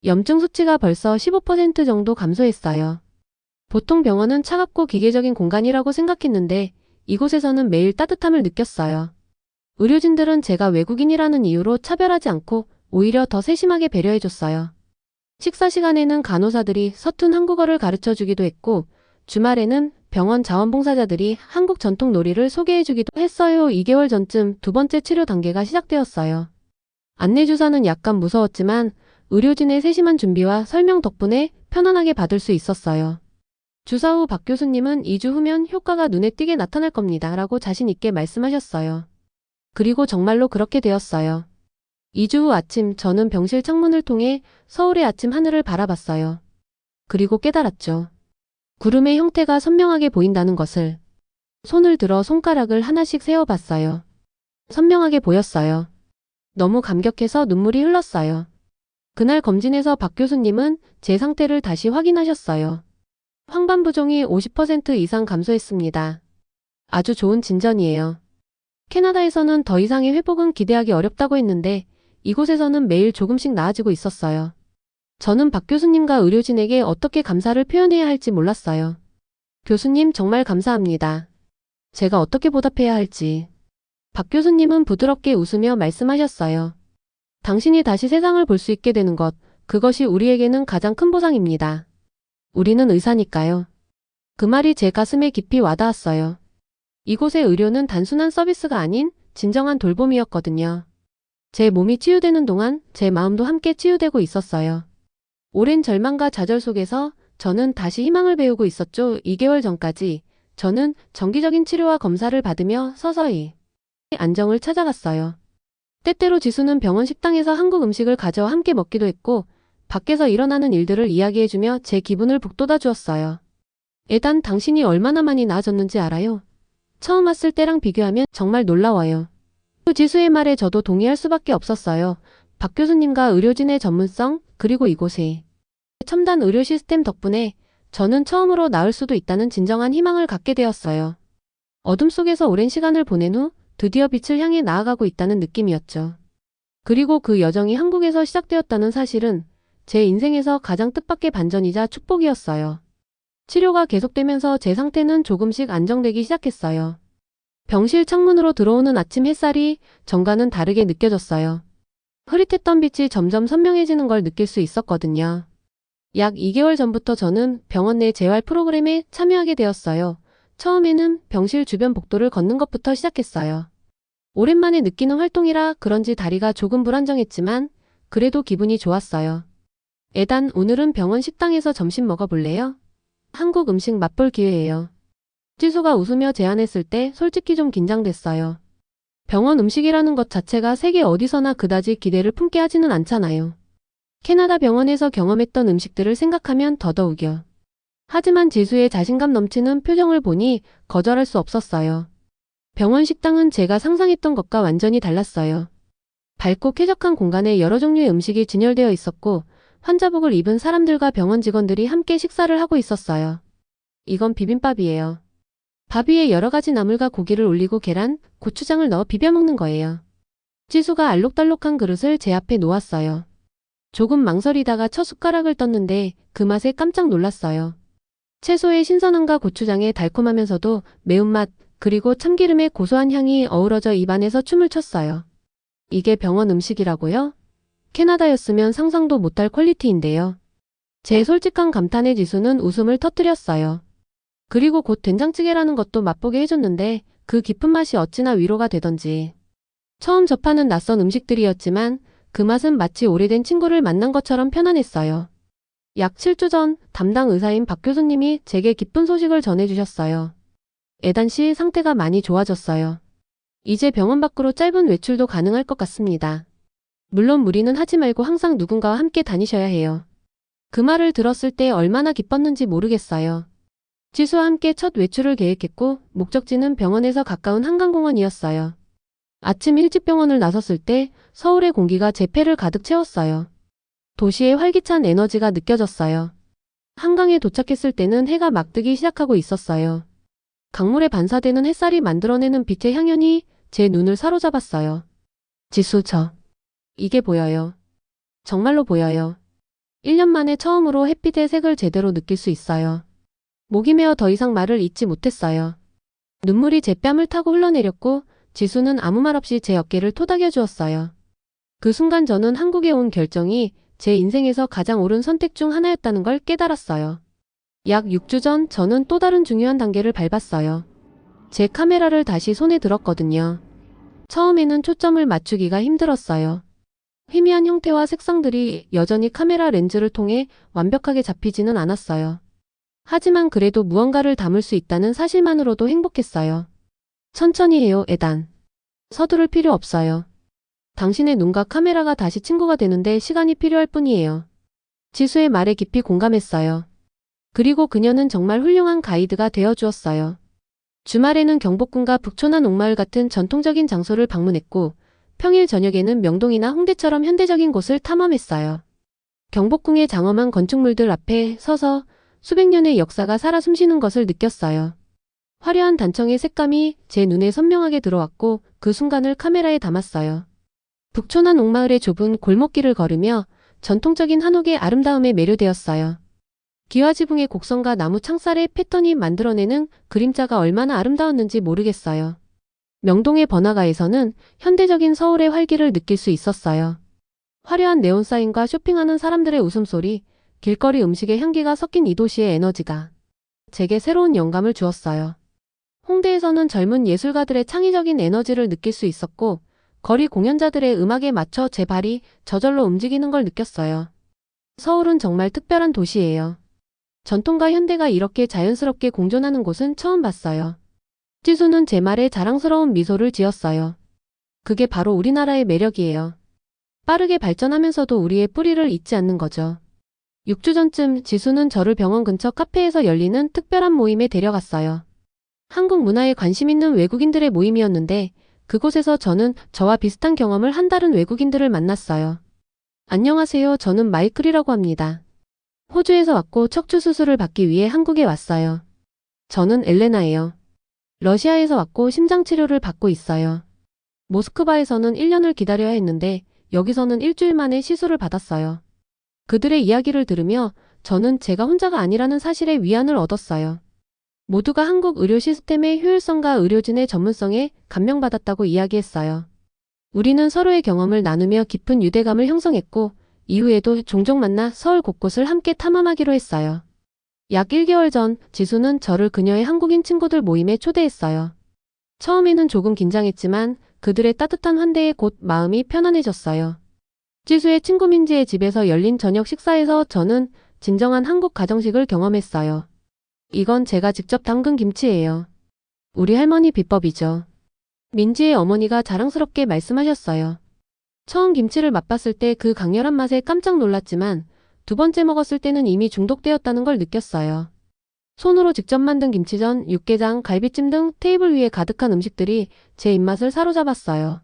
염증 수치가 벌써 15% 정도 감소했어요. 보통 병원은 차갑고 기계적인 공간이라고 생각했는데 이곳에서는 매일 따뜻함을 느꼈어요. 의료진들은 제가 외국인이라는 이유로 차별하지 않고 오히려 더 세심하게 배려해줬어요. 식사 시간에는 간호사들이 서툰 한국어를 가르쳐주기도 했고 주말에는 병원 자원봉사자들이 한국 전통 놀이를 소개해주기도 했어요. 2개월 전쯤 두 번째 치료 단계가 시작되었어요. 안내주사는 약간 무서웠지만 의료진의 세심한 준비와 설명 덕분에 편안하게 받을 수 있었어요. 주사 후 박 교수님은 2주 후면 효과가 눈에 띄게 나타날 겁니다. 라고 자신 있게 말씀하셨어요. 그리고 정말로 그렇게 되었어요. 2주 후 아침 저는 병실 창문을 통해 서울의 아침 하늘을 바라봤어요. 그리고 깨달았죠. 구름의 형태가 선명하게 보인다는 것을. 손을 들어 손가락을 하나씩 세어봤어요. 선명하게 보였어요. 너무 감격해서 눈물이 흘렀어요. 그날 검진에서 박 교수님은 제 상태를 다시 확인하셨어요. 황반부종이 50% 이상 감소했습니다. 아주 좋은 진전이에요. 캐나다에서는 더 이상의 회복은 기대하기 어렵다고 했는데 이곳에서는 매일 조금씩 나아지고 있었어요. 저는 박 교수님과 의료진에게 어떻게 감사를 표현해야 할지 몰랐어요. 교수님 정말 감사합니다. 제가 어떻게 보답해야 할지. 박 교수님은 부드럽게 웃으며 말씀하셨어요. 당신이 다시 세상을 볼 수 있게 되는 것, 그것이 우리에게는 가장 큰 보상입니다. 우리는 의사니까요. 그 말이 제 가슴에 깊이 와닿았어요. 이곳의 의료는 단순한 서비스가 아닌 진정한 돌봄이었거든요. 제 몸이 치유되는 동안 제 마음도 함께 치유되고 있었어요. 오랜 절망과 좌절 속에서 저는 다시 희망을 배우고 있었죠. 2개월 전까지 저는 정기적인 치료와 검사를 받으며 서서히 안정을 찾아갔어요. 때때로 지수는 병원 식당에서 한국 음식을 가져와 함께 먹기도 했고 밖에서 일어나는 일들을 이야기해주며 제 기분을 북돋아 주었어요. 에단 당신이 얼마나 많이 나아졌는지 알아요? 처음 왔을 때랑 비교하면 정말 놀라워요. 지수의 말에 저도 동의할 수밖에 없었어요. 박 교수님과 의료진의 전문성, 그리고 이곳의 첨단 의료 시스템 덕분에 저는 처음으로 나을 수도 있다는 진정한 희망을 갖게 되었어요. 어둠 속에서 오랜 시간을 보낸 후 드디어 빛을 향해 나아가고 있다는 느낌이었죠. 그리고 그 여정이 한국에서 시작되었다는 사실은 제 인생에서 가장 뜻밖의 반전이자 축복이었어요. 치료가 계속되면서 제 상태는 조금씩 안정되기 시작했어요. 병실 창문으로 들어오는 아침 햇살이 전과는 다르게 느껴졌어요. 흐릿했던 빛이 점점 선명해지는 걸 느낄 수 있었거든요. 약 2개월 전부터 저는 병원 내 재활 프로그램에 참여하게 되었어요. 처음에는 병실 주변 복도를 걷는 것부터 시작했어요. 오랜만에 느끼는 활동이라 그런지 다리가 조금 불안정했지만 그래도 기분이 좋았어요. 에단, 오늘은 병원 식당에서 점심 먹어볼래요? 한국 음식 맛볼 기회예요. 지수가 웃으며 제안했을 때 솔직히 좀 긴장됐어요. 병원 음식이라는 것 자체가 세계 어디서나 그다지 기대를 품게 하지는 않잖아요. 캐나다 병원에서 경험했던 음식들을 생각하면 더더욱요. 하지만 지수의 자신감 넘치는 표정을 보니 거절할 수 없었어요. 병원 식당은 제가 상상했던 것과 완전히 달랐어요. 밝고 쾌적한 공간에 여러 종류의 음식이 진열되어 있었고 환자복을 입은 사람들과 병원 직원들이 함께 식사를 하고 있었어요. 이건 비빔밥이에요. 밥 위에 여러 가지 나물과 고기를 올리고 계란, 고추장을 넣어 비벼 먹는 거예요. 지수가 알록달록한 그릇을 제 앞에 놓았어요. 조금 망설이다가 첫 숟가락을 떴는데 그 맛에 깜짝 놀랐어요. 채소의 신선함과 고추장의 달콤하면서도 매운맛, 그리고 참기름의 고소한 향이 어우러져 입안에서 춤을 췄어요. 이게 병원 음식이라고요? 캐나다였으면 상상도 못할 퀄리티인데요. 제 솔직한 감탄에 지수는 웃음을 터뜨렸어요. 그리고 곧 된장찌개라는 것도 맛보게 해줬는데 그 깊은 맛이 어찌나 위로가 되던지. 처음 접하는 낯선 음식들이었지만 그 맛은 마치 오래된 친구를 만난 것처럼 편안했어요. 약 7주 전 담당 의사인 박 교수님이 제게 기쁜 소식을 전해주셨어요. 에단 씨 상태가 많이 좋아졌어요. 이제 병원 밖으로 짧은 외출도 가능할 것 같습니다. 물론 무리는 하지 말고 항상 누군가와 함께 다니셔야 해요. 그 말을 들었을 때 얼마나 기뻤는지 모르겠어요. 지수와 함께 첫 외출을 계획했고 목적지는 병원에서 가까운 한강공원이었어요. 아침 일찍 병원을 나섰을 때 서울의 공기가 제 폐를 가득 채웠어요. 도시의 활기찬 에너지가 느껴졌어요. 한강에 도착했을 때는 해가 막 뜨기 시작하고 있었어요. 강물에 반사되는 햇살이 만들어내는 빛의 향연이 제 눈을 사로잡았어요. 지수 이게 보여요. 정말로 보여요. 1년 만에 처음으로 햇빛의 색을 제대로 느낄 수 있어요. 목이 메어 더 이상 말을 잇지 못했어요. 눈물이 제 뺨을 타고 흘러내렸고 지수는 아무 말 없이 제 어깨를 토닥여 주었어요. 그 순간 저는 한국에 온 결정이 제 인생에서 가장 옳은 선택 중 하나였다는 걸 깨달았어요. 약 6주 전 저는 또 다른 중요한 단계를 밟았어요. 제 카메라를 다시 손에 들었거든요. 처음에는 초점을 맞추기가 힘들었어요. 희미한 형태와 색상들이 여전히 카메라 렌즈를 통해 완벽하게 잡히지는 않았어요. 하지만 그래도 무언가를 담을 수 있다는 사실만으로도 행복했어요. 천천히 해요, 에단. 서두를 필요 없어요. 당신의 눈과 카메라가 다시 친구가 되는데 시간이 필요할 뿐이에요. 지수의 말에 깊이 공감했어요. 그리고 그녀는 정말 훌륭한 가이드가 되어 주었어요. 주말에는 경복궁과 북촌한 옥마을 같은 전통적인 장소를 방문했고 평일 저녁에는 명동이나 홍대처럼 현대적인 곳을 탐험했어요. 경복궁의 장엄한 건축물들 앞에 서서 수백 년의 역사가 살아 숨쉬는 것을 느꼈어요. 화려한 단청의 색감이 제 눈에 선명하게 들어왔고 그 순간을 카메라에 담았어요. 북촌한 옥마을의 좁은 골목길을 걸으며 전통적인 한옥의 아름다움에 매료되었어요. 기와지붕의 곡선과 나무 창살의 패턴이 만들어내는 그림자가 얼마나 아름다웠는지 모르겠어요. 명동의 번화가에서는 현대적인 서울의 활기를 느낄 수 있었어요. 화려한 네온사인과 쇼핑하는 사람들의 웃음소리, 길거리 음식의 향기가 섞인 이 도시의 에너지가 제게 새로운 영감을 주었어요. 홍대에서는 젊은 예술가들의 창의적인 에너지를 느낄 수 있었고 거리 공연자들의 음악에 맞춰 제 발이 저절로 움직이는 걸 느꼈어요. 서울은 정말 특별한 도시예요. 전통과 현대가 이렇게 자연스럽게 공존하는 곳은 처음 봤어요. 지수는 제 말에 자랑스러운 미소를 지었어요. 그게 바로 우리나라의 매력이에요. 빠르게 발전하면서도 우리의 뿌리를 잊지 않는 거죠. 6주 전쯤 지수는 저를 병원 근처 카페에서 열리는 특별한 모임에 데려갔어요. 한국 문화에 관심 있는 외국인들의 모임이었는데 그곳에서 저는 저와 비슷한 경험을 한 다른 외국인들을 만났어요. 안녕하세요. 저는 마이클이라고 합니다. 호주에서 왔고 척추 수술을 받기 위해 한국에 왔어요. 저는 엘레나예요. 러시아에서 왔고 심장 치료를 받고 있어요. 모스크바에서는 1년을 기다려야 했는데 여기서는 일주일 만에 시술을 받았어요. 그들의 이야기를 들으며 저는 제가 혼자가 아니라는 사실에 위안을 얻었어요. 모두가 한국 의료 시스템의 효율성과 의료진의 전문성에 감명받았다고 이야기했어요. 우리는 서로의 경험을 나누며 깊은 유대감을 형성했고 이후에도 종종 만나 서울 곳곳을 함께 탐험하기로 했어요. 약 1개월 전 지수는 저를 그녀의 한국인 친구들 모임에 초대했어요. 처음에는 조금 긴장했지만 그들의 따뜻한 환대에 곧 마음이 편안해졌어요. 지수의 친구 민지의 집에서 열린 저녁 식사에서 저는 진정한 한국 가정식을 경험했어요. 이건 제가 직접 담근 김치예요. 우리 할머니 비법이죠. 민지의 어머니가 자랑스럽게 말씀하셨어요. 처음 김치를 맛봤을 때 그 강렬한 맛에 깜짝 놀랐지만 두 번째 먹었을 때는 이미 중독되었다는 걸 느꼈어요. 손으로 직접 만든 김치전, 육개장, 갈비찜 등 테이블 위에 가득한 음식들이 제 입맛을 사로잡았어요.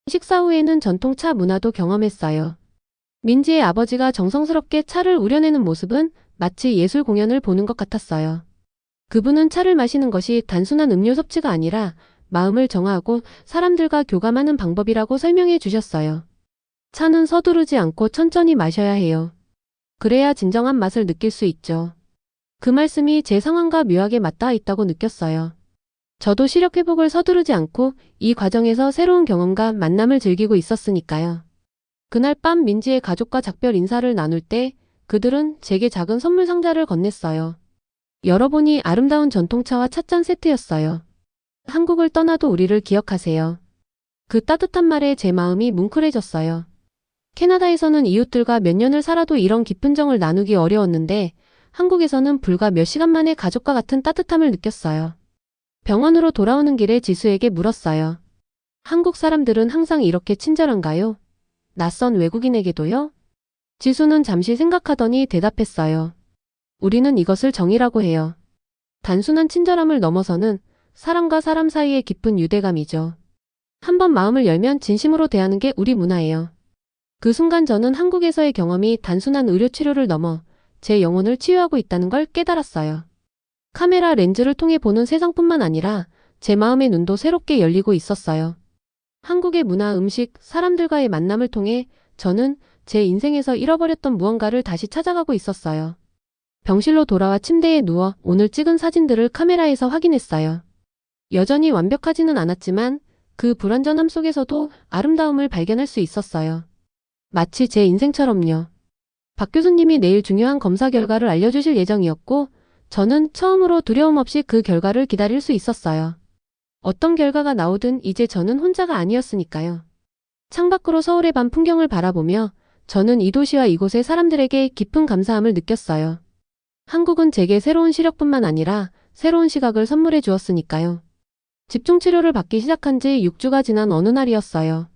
식사 후에는 전통 차 문화도 경험했어요. 민지의 아버지가 정성스럽게 차를 우려내는 모습은 마치 예술 공연을 보는 것 같았어요. 그분은 차를 마시는 것이 단순한 음료 섭취가 아니라 마음을 정화하고 사람들과 교감하는 방법이라고 설명해 주셨어요. 차는 서두르지 않고 천천히 마셔야 해요. 그래야 진정한 맛을 느낄 수 있죠. 그 말씀이 제 상황과 묘하게 맞닿아 있다고 느꼈어요. 저도 시력 회복을 서두르지 않고 이 과정에서 새로운 경험과 만남을 즐기고 있었으니까요. 그날 밤 민지의 가족과 작별 인사를 나눌 때 그들은 제게 작은 선물 상자를 건넸어요. 열어보니 아름다운 전통차와 찻잔 세트였어요. 한국을 떠나도 우리를 기억하세요. 그 따뜻한 말에 제 마음이 뭉클해졌어요. 캐나다에서는 이웃들과 몇 년을 살아도 이런 깊은 정을 나누기 어려웠는데 한국에서는 불과 몇 시간 만에 가족과 같은 따뜻함을 느꼈어요. 병원으로 돌아오는 길에 지수에게 물었어요. 한국 사람들은 항상 이렇게 친절한가요? 낯선 외국인에게도요? 지수는 잠시 생각하더니 대답했어요. 우리는 이것을 정이라고 해요. 단순한 친절함을 넘어서는 사람과 사람 사이의 깊은 유대감이죠. 한번 마음을 열면 진심으로 대하는 게 우리 문화예요. 그 순간 저는 한국에서의 경험이 단순한 의료 치료를 넘어 제 영혼을 치유하고 있다는 걸 깨달았어요. 카메라 렌즈를 통해 보는 세상뿐만 아니라 제 마음의 눈도 새롭게 열리고 있었어요. 한국의 문화, 음식, 사람들과의 만남을 통해 저는 제 인생에서 잃어버렸던 무언가를 다시 찾아가고 있었어요. 병실로 돌아와 침대에 누워 오늘 찍은 사진들을 카메라에서 확인했어요. 여전히 완벽하지는 않았지만 그 불완전함 속에서도 아름다움을 발견할 수 있었어요. 마치 제 인생처럼요. 박 교수님이 내일 중요한 검사 결과를 알려주실 예정이었고 저는 처음으로 두려움 없이 그 결과를 기다릴 수 있었어요. 어떤 결과가 나오든 이제 저는 혼자가 아니었으니까요. 창밖으로 서울의 밤 풍경을 바라보며 저는 이 도시와 이곳의 사람들에게 깊은 감사함을 느꼈어요. 한국은 제게 새로운 시력뿐만 아니라 새로운 시각을 선물해 주었으니까요. 집중치료를 받기 시작한 지 6주가 지난 어느 날이었어요.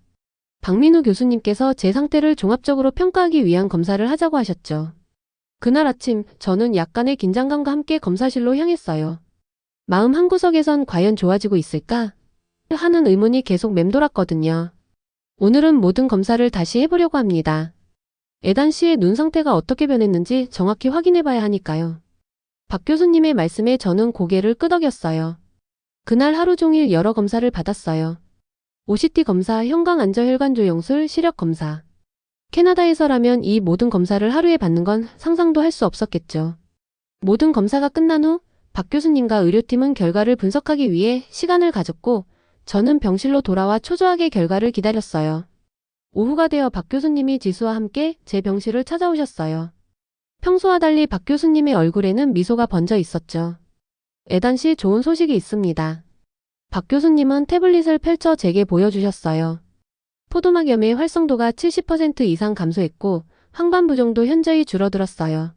박민우 교수님께서 제 상태를 종합적으로 평가하기 위한 검사를 하자고 하셨죠. 그날 아침 저는 약간의 긴장감과 함께 검사실로 향했어요. 마음 한구석에선 과연 좋아지고 있을까? 하는 의문이 계속 맴돌았거든요. 오늘은 모든 검사를 다시 해보려고 합니다. 에단 씨의 눈 상태가 어떻게 변했는지 정확히 확인해봐야 하니까요. 박 교수님의 말씀에 저는 고개를 끄덕였어요. 그날 하루 종일 여러 검사를 받았어요. OCT 검사, 형광안저혈관 조영술, 시력 검사. 캐나다에서라면 이 모든 검사를 하루에 받는 건 상상도 할 수 없었겠죠. 모든 검사가 끝난 후 박 교수님과 의료팀은 결과를 분석하기 위해 시간을 가졌고 저는 병실로 돌아와 초조하게 결과를 기다렸어요. 오후가 되어 박 교수님이 지수와 함께 제 병실을 찾아오셨어요. 평소와 달리 박 교수님의 얼굴에는 미소가 번져 있었죠. 에단 씨, 좋은 소식이 있습니다. 박 교수님은 태블릿을 펼쳐 제게 보여주셨어요. 포도막염의 활성도가 70% 이상 감소했고 황반부종도 현저히 줄어들었어요.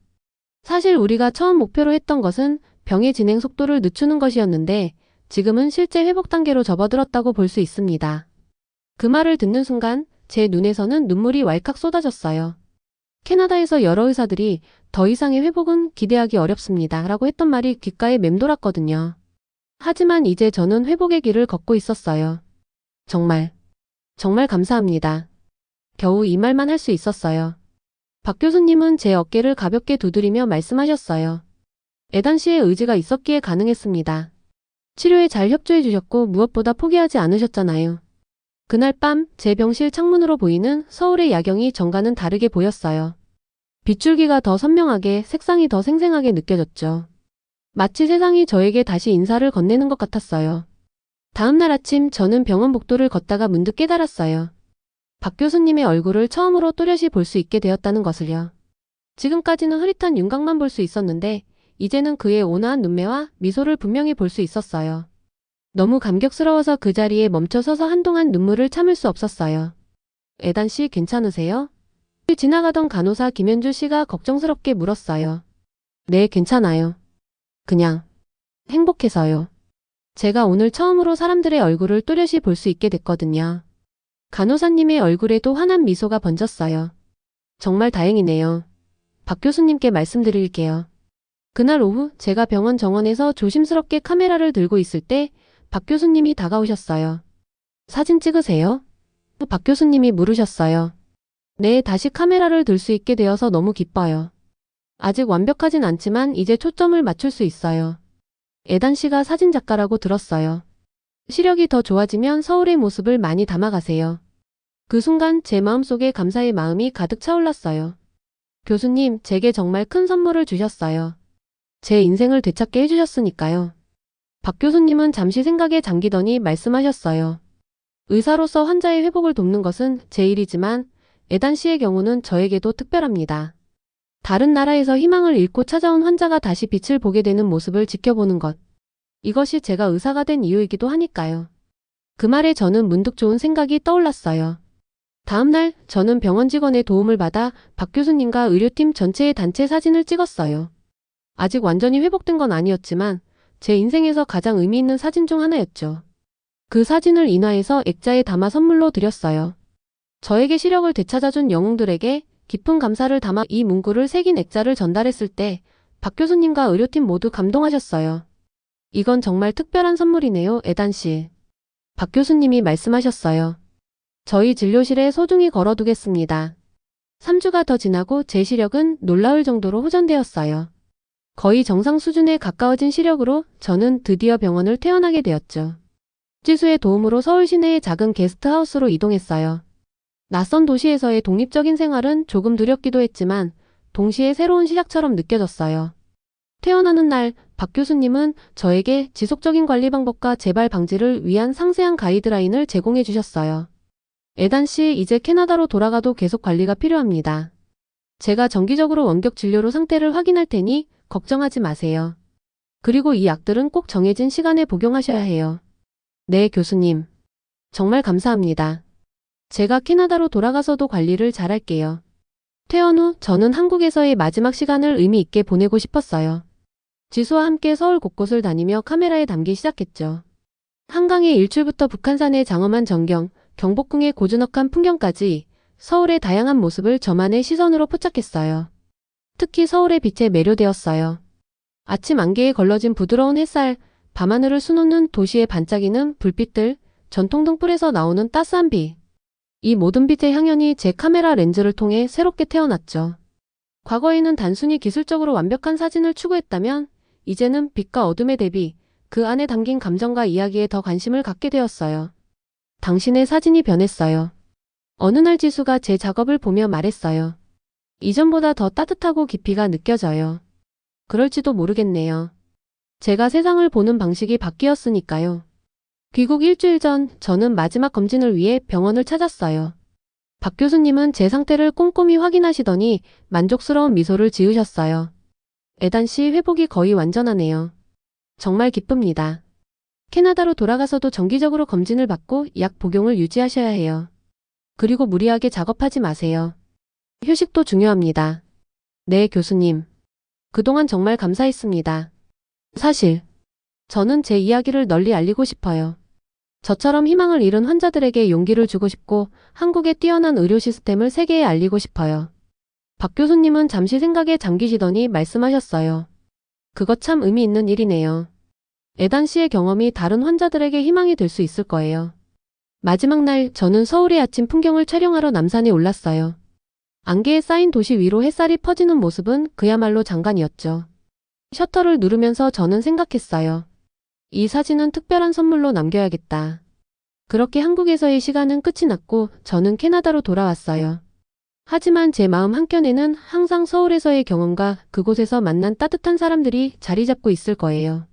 사실 우리가 처음 목표로 했던 것은 병의 진행 속도를 늦추는 것이었는데 지금은 실제 회복 단계로 접어들었다고 볼 수 있습니다. 그 말을 듣는 순간 제 눈에서는 눈물이 왈칵 쏟아졌어요. 캐나다에서 여러 의사들이 더 이상의 회복은 기대하기 어렵습니다 라고 했던 말이 귓가에 맴돌았거든요. 하지만 이제 저는 회복의 길을 걷고 있었어요. 정말 감사합니다. 겨우 이 말만 할 수 있었어요. 박 교수님은 제 어깨를 가볍게 두드리며 말씀하셨어요. 에단 씨의 의지가 있었기에 가능했습니다. 치료에 잘 협조해 주셨고 무엇보다 포기하지 않으셨잖아요. 그날 밤 제 병실 창문으로 보이는 서울의 야경이 전과는 다르게 보였어요. 빗줄기가 더 선명하게, 색상이 더 생생하게 느껴졌죠. 마치 세상이 저에게 다시 인사를 건네는 것 같았어요. 다음 날 아침 저는 병원 복도를 걷다가 문득 깨달았어요. 박 교수님의 얼굴을 처음으로 또렷이 볼 수 있게 되었다는 것을요. 지금까지는 흐릿한 윤곽만 볼 수 있었는데 이제는 그의 온화한 눈매와 미소를 분명히 볼 수 있었어요. 너무 감격스러워서 그 자리에 멈춰 서서 한동안 눈물을 참을 수 없었어요. 에단 씨, 괜찮으세요? 지나가던 간호사 김현주 씨가 걱정스럽게 물었어요. 네, 괜찮아요. 그냥 행복해서요. 제가 오늘 처음으로 사람들의 얼굴을 또렷이 볼 수 있게 됐거든요. 간호사님의 얼굴에도 환한 미소가 번졌어요. 정말 다행이네요. 박 교수님께 말씀드릴게요. 그날 오후 제가 병원 정원에서 조심스럽게 카메라를 들고 있을 때 박 교수님이 다가오셨어요. 사진 찍으세요? 박 교수님이 물으셨어요. 네, 다시 카메라를 들 수 있게 되어서 너무 기뻐요. 아직 완벽하진 않지만 이제 초점을 맞출 수 있어요. 에단 씨가 사진작가라고 들었어요. 시력이 더 좋아지면 서울의 모습을 많이 담아가세요. 그 순간 제 마음속에 감사의 마음이 가득 차올랐어요. 교수님, 제게 정말 큰 선물을 주셨어요. 제 인생을 되찾게 해주셨으니까요. 박 교수님은 잠시 생각에 잠기더니 말씀하셨어요. 의사로서 환자의 회복을 돕는 것은 제 일이지만 에단 씨의 경우는 저에게도 특별합니다. 다른 나라에서 희망을 잃고 찾아온 환자가 다시 빛을 보게 되는 모습을 지켜보는 것. 이것이 제가 의사가 된 이유이기도 하니까요. 그 말에 저는 문득 좋은 생각이 떠올랐어요. 다음 날 저는 병원 직원의 도움을 받아 박 교수님과 의료팀 전체의 단체 사진을 찍었어요. 아직 완전히 회복된 건 아니었지만 제 인생에서 가장 의미 있는 사진 중 하나였죠. 그 사진을 인화해서 액자에 담아 선물로 드렸어요. 저에게 시력을 되찾아준 영웅들에게 깊은 감사를 담아 이 문구를 새긴 액자를 전달했을 때 박 교수님과 의료팀 모두 감동하셨어요. 이건 정말 특별한 선물이네요, 에단 씨. 박 교수님이 말씀하셨어요. 저희 진료실에 소중히 걸어두겠습니다. 3주가 더 지나고 제 시력은 놀라울 정도로 호전되었어요. 거의 정상 수준에 가까워진 시력으로 저는 드디어 병원을 퇴원하게 되었죠. 지수의 도움으로 서울 시내의 작은 게스트하우스로 이동했어요. 낯선 도시에서의 독립적인 생활은 조금 두렵기도 했지만 동시에 새로운 시작처럼 느껴졌어요. 퇴원하는 날 박 교수님은 저에게 지속적인 관리 방법과 재발 방지를 위한 상세한 가이드라인을 제공해 주셨어요. 에단 씨, 이제 캐나다로 돌아가도 계속 관리가 필요합니다. 제가 정기적으로 원격 진료로 상태를 확인할 테니 걱정하지 마세요. 그리고 이 약들은 꼭 정해진 시간에 복용하셔야 해요. 네, 교수님. 정말 감사합니다. 제가 캐나다로 돌아가서도 관리를 잘할게요. 퇴원 후 저는 한국에서의 마지막 시간을 의미 있게 보내고 싶었어요. 지수와 함께 서울 곳곳을 다니며 카메라에 담기 시작했죠. 한강의 일출부터 북한산의 장엄한 전경, 경복궁의 고즈넉한 풍경까지 서울의 다양한 모습을 저만의 시선으로 포착했어요. 특히 서울의 빛에 매료되었어요. 아침 안개에 걸러진 부드러운 햇살, 밤하늘을 수놓는 도시의 반짝이는 불빛들, 전통 등불에서 나오는 따스한 빛. 이 모든 빛의 향연이 제 카메라 렌즈를 통해 새롭게 태어났죠. 과거에는 단순히 기술적으로 완벽한 사진을 추구했다면 이제는 빛과 어둠의 대비, 그 안에 담긴 감정과 이야기에 더 관심을 갖게 되었어요. 당신의 사진이 변했어요. 어느 날 지수가 제 작업을 보며 말했어요. 이전보다 더 따뜻하고 깊이가 느껴져요. 그럴지도 모르겠네요. 제가 세상을 보는 방식이 바뀌었으니까요. 귀국 일주일 전 저는 마지막 검진을 위해 병원을 찾았어요. 박 교수님은 제 상태를 꼼꼼히 확인하시더니 만족스러운 미소를 지으셨어요. 에단 씨, 회복이 거의 완전하네요. 정말 기쁩니다. 캐나다로 돌아가서도 정기적으로 검진을 받고 약 복용을 유지하셔야 해요. 그리고 무리하게 작업하지 마세요. 휴식도 중요합니다. 네, 교수님. 그동안 정말 감사했습니다. 사실 저는 제 이야기를 널리 알리고 싶어요. 저처럼 희망을 잃은 환자들에게 용기를 주고 싶고 한국의 뛰어난 의료 시스템을 세계에 알리고 싶어요. 박 교수님은 잠시 생각에 잠기시더니 말씀하셨어요. 그거 참 의미 있는 일이네요. 에단 씨의 경험이 다른 환자들에게 희망이 될 수 있을 거예요. 마지막 날 저는 서울의 아침 풍경을 촬영하러 남산에 올랐어요. 안개에 쌓인 도시 위로 햇살이 퍼지는 모습은 그야말로 장관이었죠. 셔터를 누르면서 저는 생각했어요. 이 사진은 특별한 선물로 남겨야겠다. 그렇게 한국에서의 시간은 끝이 났고 저는 캐나다로 돌아왔어요. 하지만 제 마음 한켠에는 항상 서울에서의 경험과 그곳에서 만난 따뜻한 사람들이 자리 잡고 있을 거예요.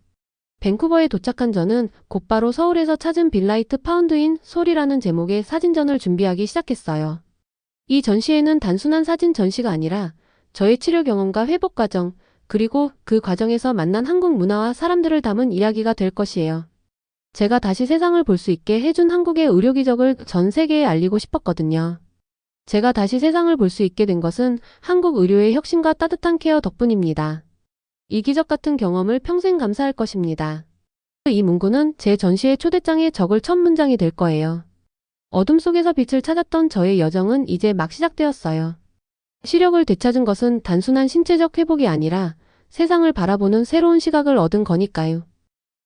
밴쿠버에 도착한 저는 곧바로 서울에서 찾은 빌라이트 파운드인 소리라는 제목의 사진전을 준비하기 시작했어요. 이 전시회는 단순한 사진 전시가 아니라 저의 치료 경험과 회복 과정, 그리고 그 과정에서 만난 한국 문화와 사람들을 담은 이야기가 될 것이에요. 제가 다시 세상을 볼 수 있게 해준 한국의 의료 기적을 전 세계에 알리고 싶었거든요. 제가 다시 세상을 볼 수 있게 된 것은 한국 의료의 혁신과 따뜻한 케어 덕분입니다. 이 기적 같은 경험을 평생 감사할 것입니다. 이 문구는 제 전시의 초대장에 적을 첫 문장이 될 거예요. 어둠 속에서 빛을 찾았던 저의 여정은 이제 막 시작되었어요. 시력을 되찾은 것은 단순한 신체적 회복이 아니라 세상을 바라보는 새로운 시각을 얻은 거니까요.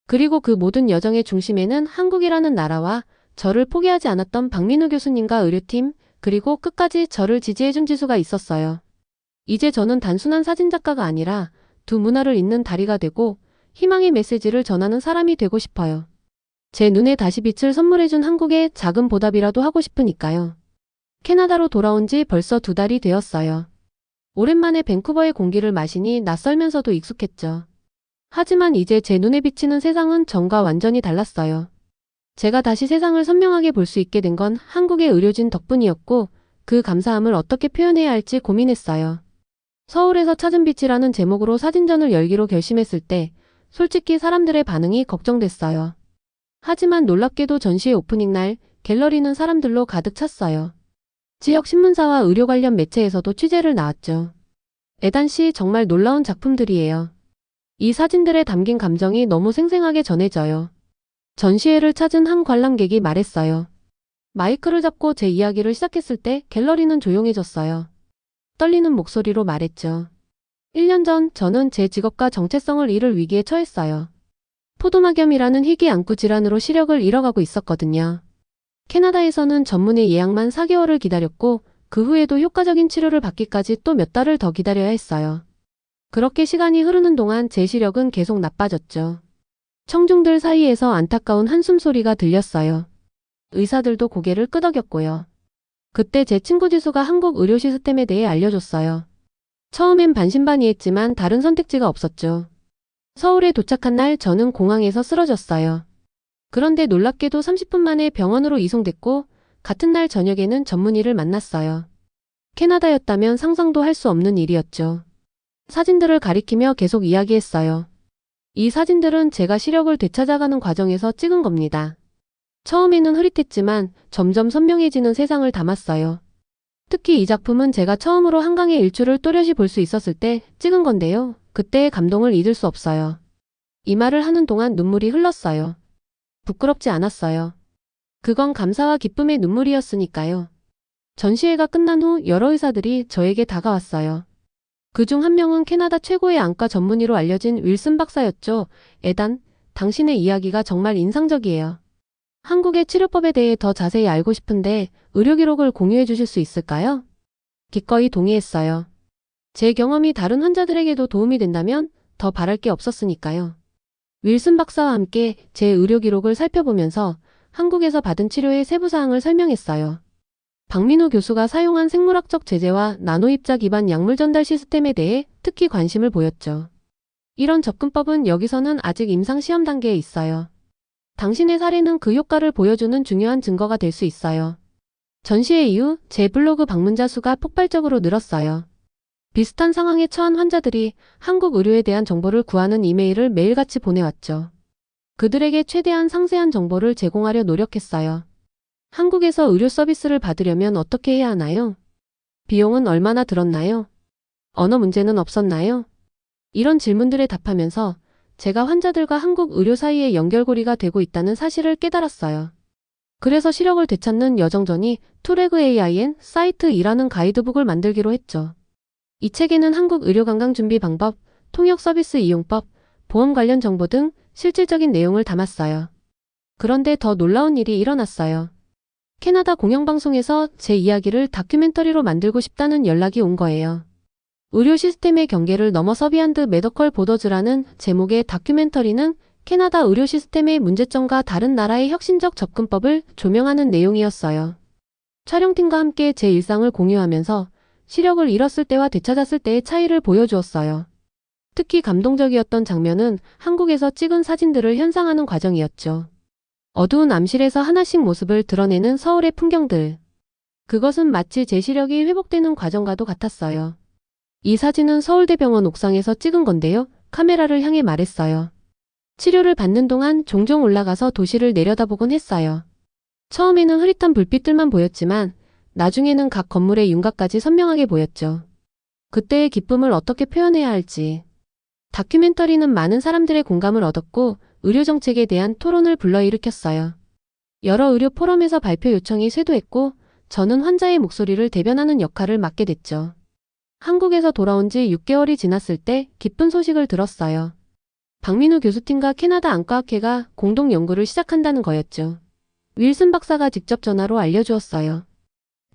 그리고 그 모든 여정의 중심에는 한국이라는 나라와 저를 포기하지 않았던 박민우 교수님과 의료팀, 그리고 끝까지 저를 지지해준 지수가 있었어요. 이제 저는 단순한 사진작가가 아니라 두 문화를 잇는 다리가 되고 희망의 메시지를 전하는 사람이 되고 싶어요. 제 눈에 다시 빛을 선물해준 한국의 작은 보답이라도 하고 싶으니까요. 캐나다로 돌아온 지 벌써 2달이 되었어요. 오랜만에 밴쿠버의 공기를 마시니 낯설면서도 익숙했죠. 하지만 이제 제 눈에 비치는 세상은 전과 완전히 달랐어요. 제가 다시 세상을 선명하게 볼 수 있게 된 건 한국의 의료진 덕분이었고 그 감사함을 어떻게 표현해야 할지 고민했어요. 서울에서 찾은 빛이라는 제목으로 사진전을 열기로 결심했을 때 솔직히 사람들의 반응이 걱정됐어요. 하지만 놀랍게도 전시회 오프닝 날 갤러리는 사람들로 가득 찼어요. 지역 신문사와 의료 관련 매체에서도 취재를 나왔죠. 애단시 정말 놀라운 작품들이에요. 이 사진들에 담긴 감정이 너무 생생하게 전해져요. 전시회를 찾은 한 관람객이 말했어요. 마이크를 잡고 제 이야기를 시작했을 때 갤러리는 조용해졌어요. 떨리는 목소리로 말했죠. 1년 전 저는 제 직업과 정체성을 잃을 위기에 처했어요. 포도막염이라는 희귀 안구 질환으로 시력을 잃어가고 있었거든요. 캐나다에서는 전문의 예약만 4개월을 기다렸고 그 후에도 효과적인 치료를 받기까지 또 몇 달을 더 기다려야 했어요. 그렇게 시간이 흐르는 동안 제 시력은 계속 나빠졌죠. 청중들 사이에서 안타까운 한숨 소리가 들렸어요. 의사들도 고개를 끄덕였고요. 그때 제 친구 지수가 한국 의료 시스템에 대해 알려줬어요. 처음엔 반신반의했지만 다른 선택지가 없었죠. 서울에 도착한 날 저는 공항에서 쓰러졌어요. 그런데 놀랍게도 30분 만에 병원으로 이송됐고 같은 날 저녁에는 전문의를 만났어요. 캐나다였다면 상상도 할 수 없는 일이었죠. 사진들을 가리키며 계속 이야기했어요. 이 사진들은 제가 시력을 되찾아가는 과정에서 찍은 겁니다. 처음에는 흐릿했지만 점점 선명해지는 세상을 담았어요. 특히 이 작품은 제가 처음으로 한강의 일출을 또렷이 볼 수 있었을 때 찍은 건데요. 그때의 감동을 잊을 수 없어요. 이 말을 하는 동안 눈물이 흘렀어요. 부끄럽지 않았어요. 그건 감사와 기쁨의 눈물이었으니까요. 전시회가 끝난 후 여러 의사들이 저에게 다가왔어요. 그중 한 명은 캐나다 최고의 안과 전문의로 알려진 윌슨 박사였죠. 에단, 당신의 이야기가 정말 인상적이에요. 한국의 치료법에 대해 더 자세히 알고 싶은데 의료 기록을 공유해 주실 수 있을까요? 기꺼이 동의했어요. 제 경험이 다른 환자들에게도 도움이 된다면 더 바랄 게 없었으니까요. 윌슨 박사와 함께 제 의료 기록을 살펴보면서 한국에서 받은 치료의 세부 사항을 설명했어요. 박민우 교수가 사용한 생물학적 제재와 나노입자 기반 약물 전달 시스템에 대해 특히 관심을 보였죠. 이런 접근법은 여기서는 아직 임상 시험 단계에 있어요. 당신의 사례는 그 효과를 보여주는 중요한 증거가 될 수 있어요. 전시회 이후 제 블로그 방문자 수가 폭발적으로 늘었어요. 비슷한 상황에 처한 환자들이 한국 의료에 대한 정보를 구하는 이메일을 매일같이 보내왔죠. 그들에게 최대한 상세한 정보를 제공하려 노력했어요. 한국에서 의료 서비스를 받으려면 어떻게 해야 하나요? 비용은 얼마나 들었나요? 언어 문제는 없었나요? 이런 질문들에 답하면서 제가 환자들과 한국 의료 사이의 연결고리가 되고 있다는 사실을 깨달았어요. 그래서 시력을 되찾는 여정전이 투레그 AIN 사이트이라는 가이드북을 만들기로 했죠. 이 책에는 한국 의료 관광 준비 방법, 통역 서비스 이용법, 보험 관련 정보 등 실질적인 내용을 담았어요. 그런데 더 놀라운 일이 일어났어요. 캐나다 공영방송에서 제 이야기를 다큐멘터리로 만들고 싶다는 연락이 온 거예요. 의료 시스템의 경계를 넘어서 비안드 메더컬 보더즈라는 제목의 다큐멘터리는 캐나다 의료 시스템의 문제점과 다른 나라의 혁신적 접근법을 조명하는 내용이었어요. 촬영팀과 함께 제 일상을 공유하면서 시력을 잃었을 때와 되찾았을 때의 차이를 보여주었어요. 특히 감동적이었던 장면은 한국에서 찍은 사진들을 현상하는 과정이었죠. 어두운 암실에서 하나씩 모습을 드러내는 서울의 풍경들. 그것은 마치 제 시력이 회복되는 과정과도 같았어요. 이 사진은 서울대병원 옥상에서 찍은 건데요. 카메라를 향해 말했어요. 치료를 받는 동안 종종 올라가서 도시를 내려다보곤 했어요. 처음에는 흐릿한 불빛들만 보였지만 나중에는 각 건물의 윤곽까지 선명하게 보였죠. 그때의 기쁨을 어떻게 표현해야 할지. 다큐멘터리는 많은 사람들의 공감을 얻었고 의료 정책에 대한 토론을 불러일으켰어요. 여러 의료 포럼에서 발표 요청이 쇄도했고 저는 환자의 목소리를 대변하는 역할을 맡게 됐죠. 한국에서 돌아온 지 6개월이 지났을 때 기쁜 소식을 들었어요. 박민우 교수팀과 캐나다 안과학회가 공동 연구를 시작한다는 거였죠. 윌슨 박사가 직접 전화로 알려주었어요.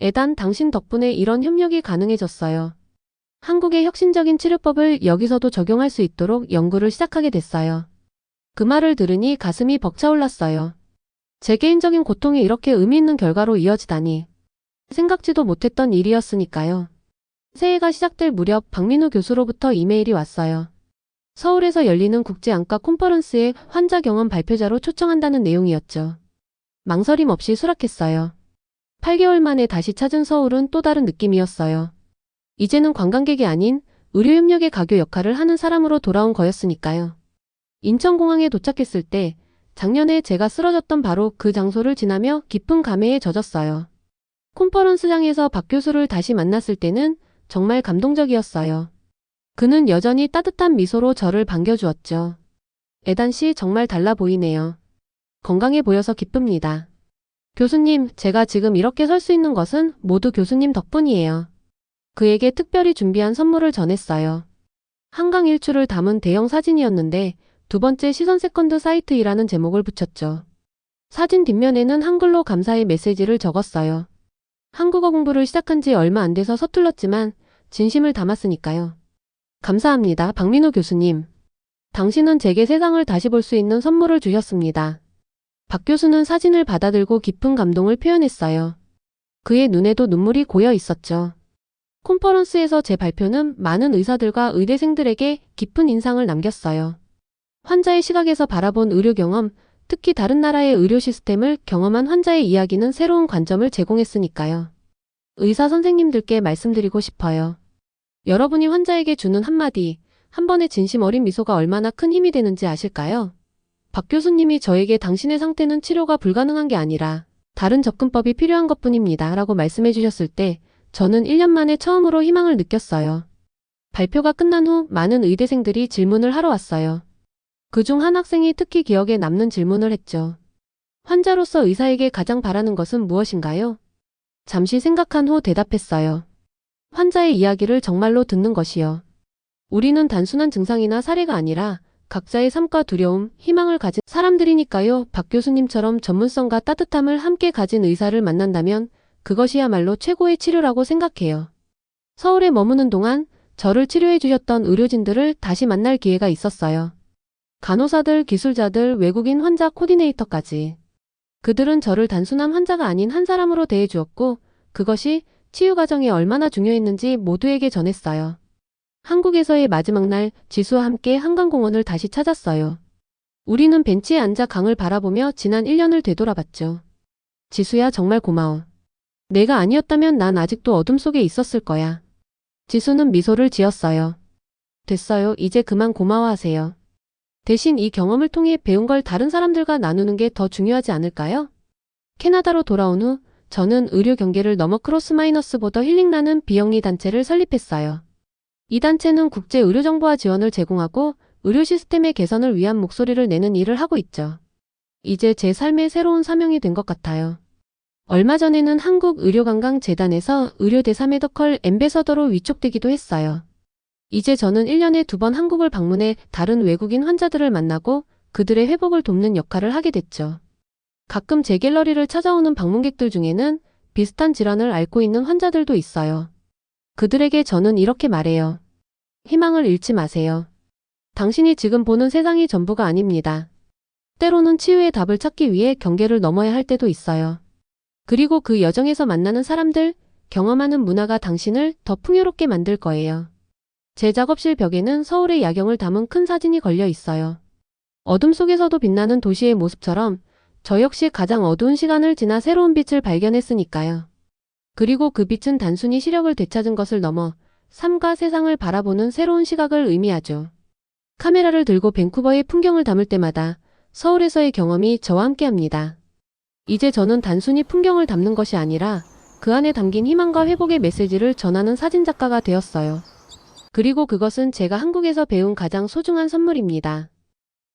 에단, 당신 덕분에 이런 협력이 가능해졌어요. 한국의 혁신적인 치료법을 여기서도 적용할 수 있도록 연구를 시작하게 됐어요. 그 말을 들으니 가슴이 벅차올랐어요. 제 개인적인 고통이 이렇게 의미 있는 결과로 이어지다니. 생각지도 못했던 일이었으니까요. 새해가 시작될 무렵 박민우 교수로부터 이메일이 왔어요. 서울에서 열리는 국제안과 콘퍼런스에 환자 경험 발표자로 초청한다는 내용이었죠. 망설임 없이 수락했어요. 8개월 만에 다시 찾은 서울은 또 다른 느낌이었어요. 이제는 관광객이 아닌 의료협력의 가교 역할을 하는 사람으로 돌아온 거였으니까요. 인천공항에 도착했을 때 작년에 제가 쓰러졌던 바로 그 장소를 지나며 깊은 감회에 젖었어요. 콘퍼런스장에서 박 교수를 다시 만났을 때는 정말 감동적이었어요. 그는 여전히 따뜻한 미소로 저를 반겨주었죠. 에단 씨 정말 달라 보이네요. 건강해 보여서 기쁩니다. 교수님, 제가 지금 이렇게 설 수 있는 것은 모두 교수님 덕분이에요. 그에게 특별히 준비한 선물을 전했어요. 한강 일출을 담은 대형 사진이었는데 두 번째 시선 세컨드 사이트이라는 제목을 붙였죠. 사진 뒷면에는 한글로 감사의 메시지를 적었어요. 한국어 공부를 시작한 지 얼마 안 돼서 서툴렀지만 진심을 담았으니까요. 감사합니다, 박민우 교수님. 당신은 제게 세상을 다시 볼 수 있는 선물을 주셨습니다. 박 교수는 사진을 받아들고 깊은 감동을 표현했어요. 그의 눈에도 눈물이 고여 있었죠. 콘퍼런스에서 제 발표는 많은 의사들과 의대생들에게 깊은 인상을 남겼어요. 환자의 시각에서 바라본 의료 경험, 특히 다른 나라의 의료 시스템을 경험한 환자의 이야기는 새로운 관점을 제공했으니까요. 의사 선생님들께 말씀드리고 싶어요. 여러분이 환자에게 주는 한마디, 한 번의 진심 어린 미소가 얼마나 큰 힘이 되는지 아실까요? 박 교수님이 저에게 당신의 상태는 치료가 불가능한 게 아니라 다른 접근법이 필요한 것뿐입니다 라고 말씀해 주셨을 때 저는 1년 만에 처음으로 희망을 느꼈어요. 발표가 끝난 후 많은 의대생들이 질문을 하러 왔어요. 그중 한 학생이 특히 기억에 남는 질문을 했죠. 환자로서 의사에게 가장 바라는 것은 무엇인가요? 잠시 생각한 후 대답했어요. 환자의 이야기를 정말로 듣는 것이요. 우리는 단순한 증상이나 사례가 아니라 각자의 삶과 두려움, 희망을 가진 사람들이니까요. 박 교수님처럼 전문성과 따뜻함을 함께 가진 의사를 만난다면 그것이야말로 최고의 치료라고 생각해요. 서울에 머무는 동안 저를 치료해 주셨던 의료진들을 다시 만날 기회가 있었어요. 간호사들, 기술자들, 외국인 환자 코디네이터까지. 그들은 저를 단순한 환자가 아닌 한 사람으로 대해 주었고 그것이 치유 과정에 얼마나 중요했는지 모두에게 전했어요. 한국에서의 마지막 날 지수와 함께 한강공원을 다시 찾았어요. 우리는 벤치에 앉아 강을 바라보며 지난 1년을 되돌아봤죠. 지수야, 정말 고마워. 내가 아니었다면 난 아직도 어둠 속에 있었을 거야. 지수는 미소를 지었어요. 됐어요. 이제 그만 고마워하세요. 대신 이 경험을 통해 배운 걸 다른 사람들과 나누는 게 더 중요하지 않을까요? 캐나다로 돌아온 후 저는 의료 경계를 넘어 크로스 마이너스 보더 힐링라는 비영리 단체를 설립했어요. 이 단체는 국제 의료 정보와 지원을 제공하고 의료 시스템의 개선을 위한 목소리를 내는 일을 하고 있죠. 이제 제 삶의 새로운 사명이 된 것 같아요. 얼마 전에는 한국의료관광재단에서 의료대사 메디컬 앰베서더로 위촉되기도 했어요. 이제 저는 1년에 2번 한국을 방문해 다른 외국인 환자들을 만나고 그들의 회복을 돕는 역할을 하게 됐죠. 가끔 제 갤러리를 찾아오는 방문객들 중에는 비슷한 질환을 앓고 있는 환자들도 있어요. 그들에게 저는 이렇게 말해요. 희망을 잃지 마세요. 당신이 지금 보는 세상이 전부가 아닙니다. 때로는 치유의 답을 찾기 위해 경계를 넘어야 할 때도 있어요. 그리고 그 여정에서 만나는 사람들, 경험하는 문화가 당신을 더 풍요롭게 만들 거예요. 제 작업실 벽에는 서울의 야경을 담은 큰 사진이 걸려 있어요. 어둠 속에서도 빛나는 도시의 모습처럼 저 역시 가장 어두운 시간을 지나 새로운 빛을 발견했으니까요. 그리고 그 빛은 단순히 시력을 되찾은 것을 넘어 삶과 세상을 바라보는 새로운 시각을 의미하죠. 카메라를 들고 밴쿠버의 풍경을 담을 때마다 서울에서의 경험이 저와 함께합니다. 이제 저는 단순히 풍경을 담는 것이 아니라 그 안에 담긴 희망과 회복의 메시지를 전하는 사진작가가 되었어요. 그리고 그것은 제가 한국에서 배운 가장 소중한 선물입니다.